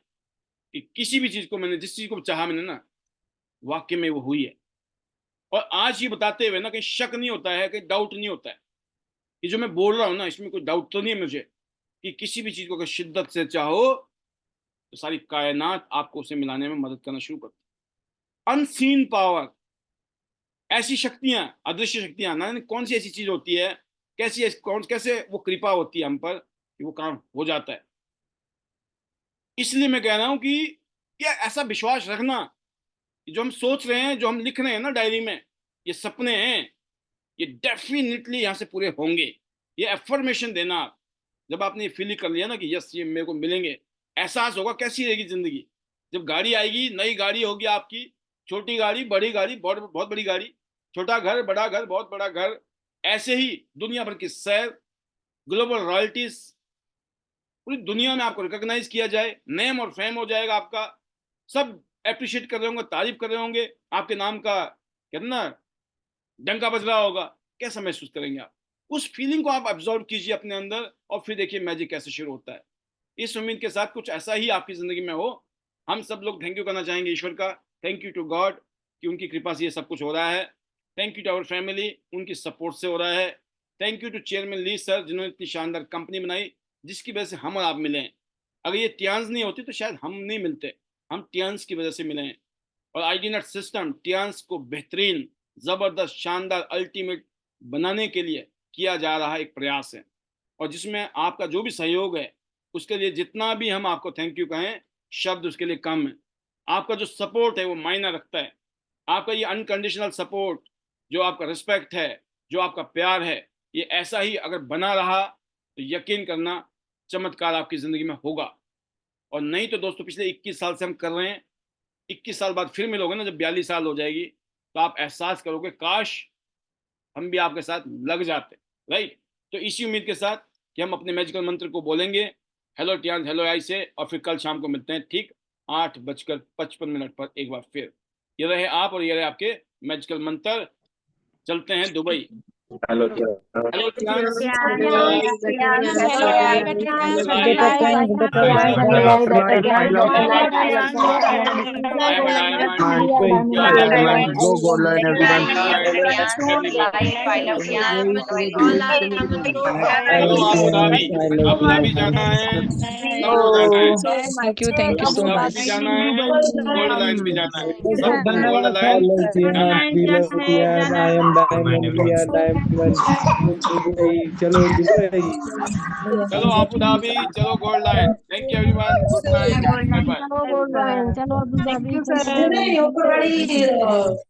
कि किसी भी चीज़ को मैंने, जिस चीज़ को चाहा मैंने ना, वाकई में वो हुई है। और आज ये बताते हुए ना, कहीं शक नहीं होता है, कहीं डाउट नहीं होता है। कि जो मैं बोल रहा हूँ ना, इसमें कोई डाउट तो नहीं है मुझे कि किसी भी चीज को अगर शिद्दत से चाहो तो सारी कायनात आपको उसे मिलाने में मदद करना शुरू करती है। अनसीन पावर, ऐसी शक्तियां, अदृश्य शक्तियां, ना जाने कौन सी ऐसी चीज होती है, कैसे वो कृपा होती है हम पर कि वो काम हो जाता है। इसलिए मैं कह रहा हूं कि ये ऐसा विश्वास रखना कि जो हम सोच रहे हैं, जो हम लिख रहे हैं ना डायरी में, ये सपने हैं, ये डेफिनेटली यहां से पूरे होंगे। ये एफर्मेशन देना, जब आपने ये फील कर लिया ना कि यस ये मेरे को मिलेंगे, एहसास होगा कैसी रहेगी जिंदगी। जब गाड़ी आएगी, नई गाड़ी होगी आपकी, छोटी गाड़ी, बड़ी गाड़ी, बहुत बहुत बड़ी गाड़ी, छोटा घर, बड़ा घर, बहुत बड़ा घर, ऐसे ही दुनिया भर की सैर, ग्लोबल रॉयल्टीज, पूरी दुनिया में आपको रिकॉग्नाइज किया जाए, नेम और फेम हो जाएगा आपका, सब अप्रिशिएट कर रहे होंगे, तारीफ कर रहे होंगे, आपके नाम का कहते ना डंका बज रहा होगा। कैसा महसूस करेंगे आप? उस फीलिंग को आप ऑब्जर्व कीजिए अपने अंदर, और फिर देखिए मैजिक कैसे शुरू होता है। इस उम्मीद के साथ कुछ ऐसा ही आपकी जिंदगी में हो। हम सब लोग थैंक यू करना चाहेंगे ईश्वर का। थैंक यू टू गॉड कि उनकी कृपा से ये सब कुछ हो रहा है। Thank you to our family, उनकी सपोर्ट से हो रहा है। Thank you to chairman Lee sir, जिन्होंने इतनी शानदार कंपनी बनाई जिसकी वजह से हम और आप मिले हैं। अगर ये टियांस नहीं होती तो शायद हम नहीं मिलते, हम टियांस की वजह से मिले हैं। और आईडी सिस्टम टियांस को बेहतरीन, जबरदस्त, शानदार, अल्टीमेट बनाने के लिए किया जा रहा एक प्रयास है, और जिसमें आपका जो भी सहयोग है उसके लिए जितना भी हम आपको थैंक यू कहें, शब्द उसके लिए कम है। आपका जो सपोर्ट है वो मायना रखता है। आपका ये अनकंडीशनल सपोर्ट, जो आपका रिस्पेक्ट है, जो आपका प्यार है, ये ऐसा ही अगर बना रहा तो यकीन करना चमत्कार आपकी जिंदगी में होगा। और नहीं तो दोस्तों, पिछले 21 साल से हम कर रहे हैं, 21 साल बाद फिर मिलोगे ना, जब 42 साल हो जाएगी, तो आप एहसास करोगे काश हम भी आपके साथ लग जाते। राइट? तो इसी उम्मीद के साथ कि हम अपने मैजिकल मंत्र को बोलेंगे हेलो टियान, हेलो आई से, और फिर कल शाम को मिलते हैं ठीक 8:55 पर एक बार फिर। ये रहे आप और ये रहे आपके मैजिकल मंत्र। चलते हैं Dubai. Hello hello Tian, Hello, hello I, hello I, hello I, I am a diamond. You are the diamond. go gold line You are everyone. the diamond. Very good. चलो अबू धाबी, अबू धाबी जाना है, सबको जाना है। Thank you Abu so Dhabi भी much. जाना है, गोल्ड लाइन भी जाना है, सबको गोल्ड लाइन Hello जाना Tian, है। we love Tian. I am diamond, we are diamond. Dubai, चलो दुबई. चलो अबू धाबी, चलो gold line. Thank you everyone, good night, bye bye. चलो अबू धाबी, Thank you, चलो sir. Abu Dhabi.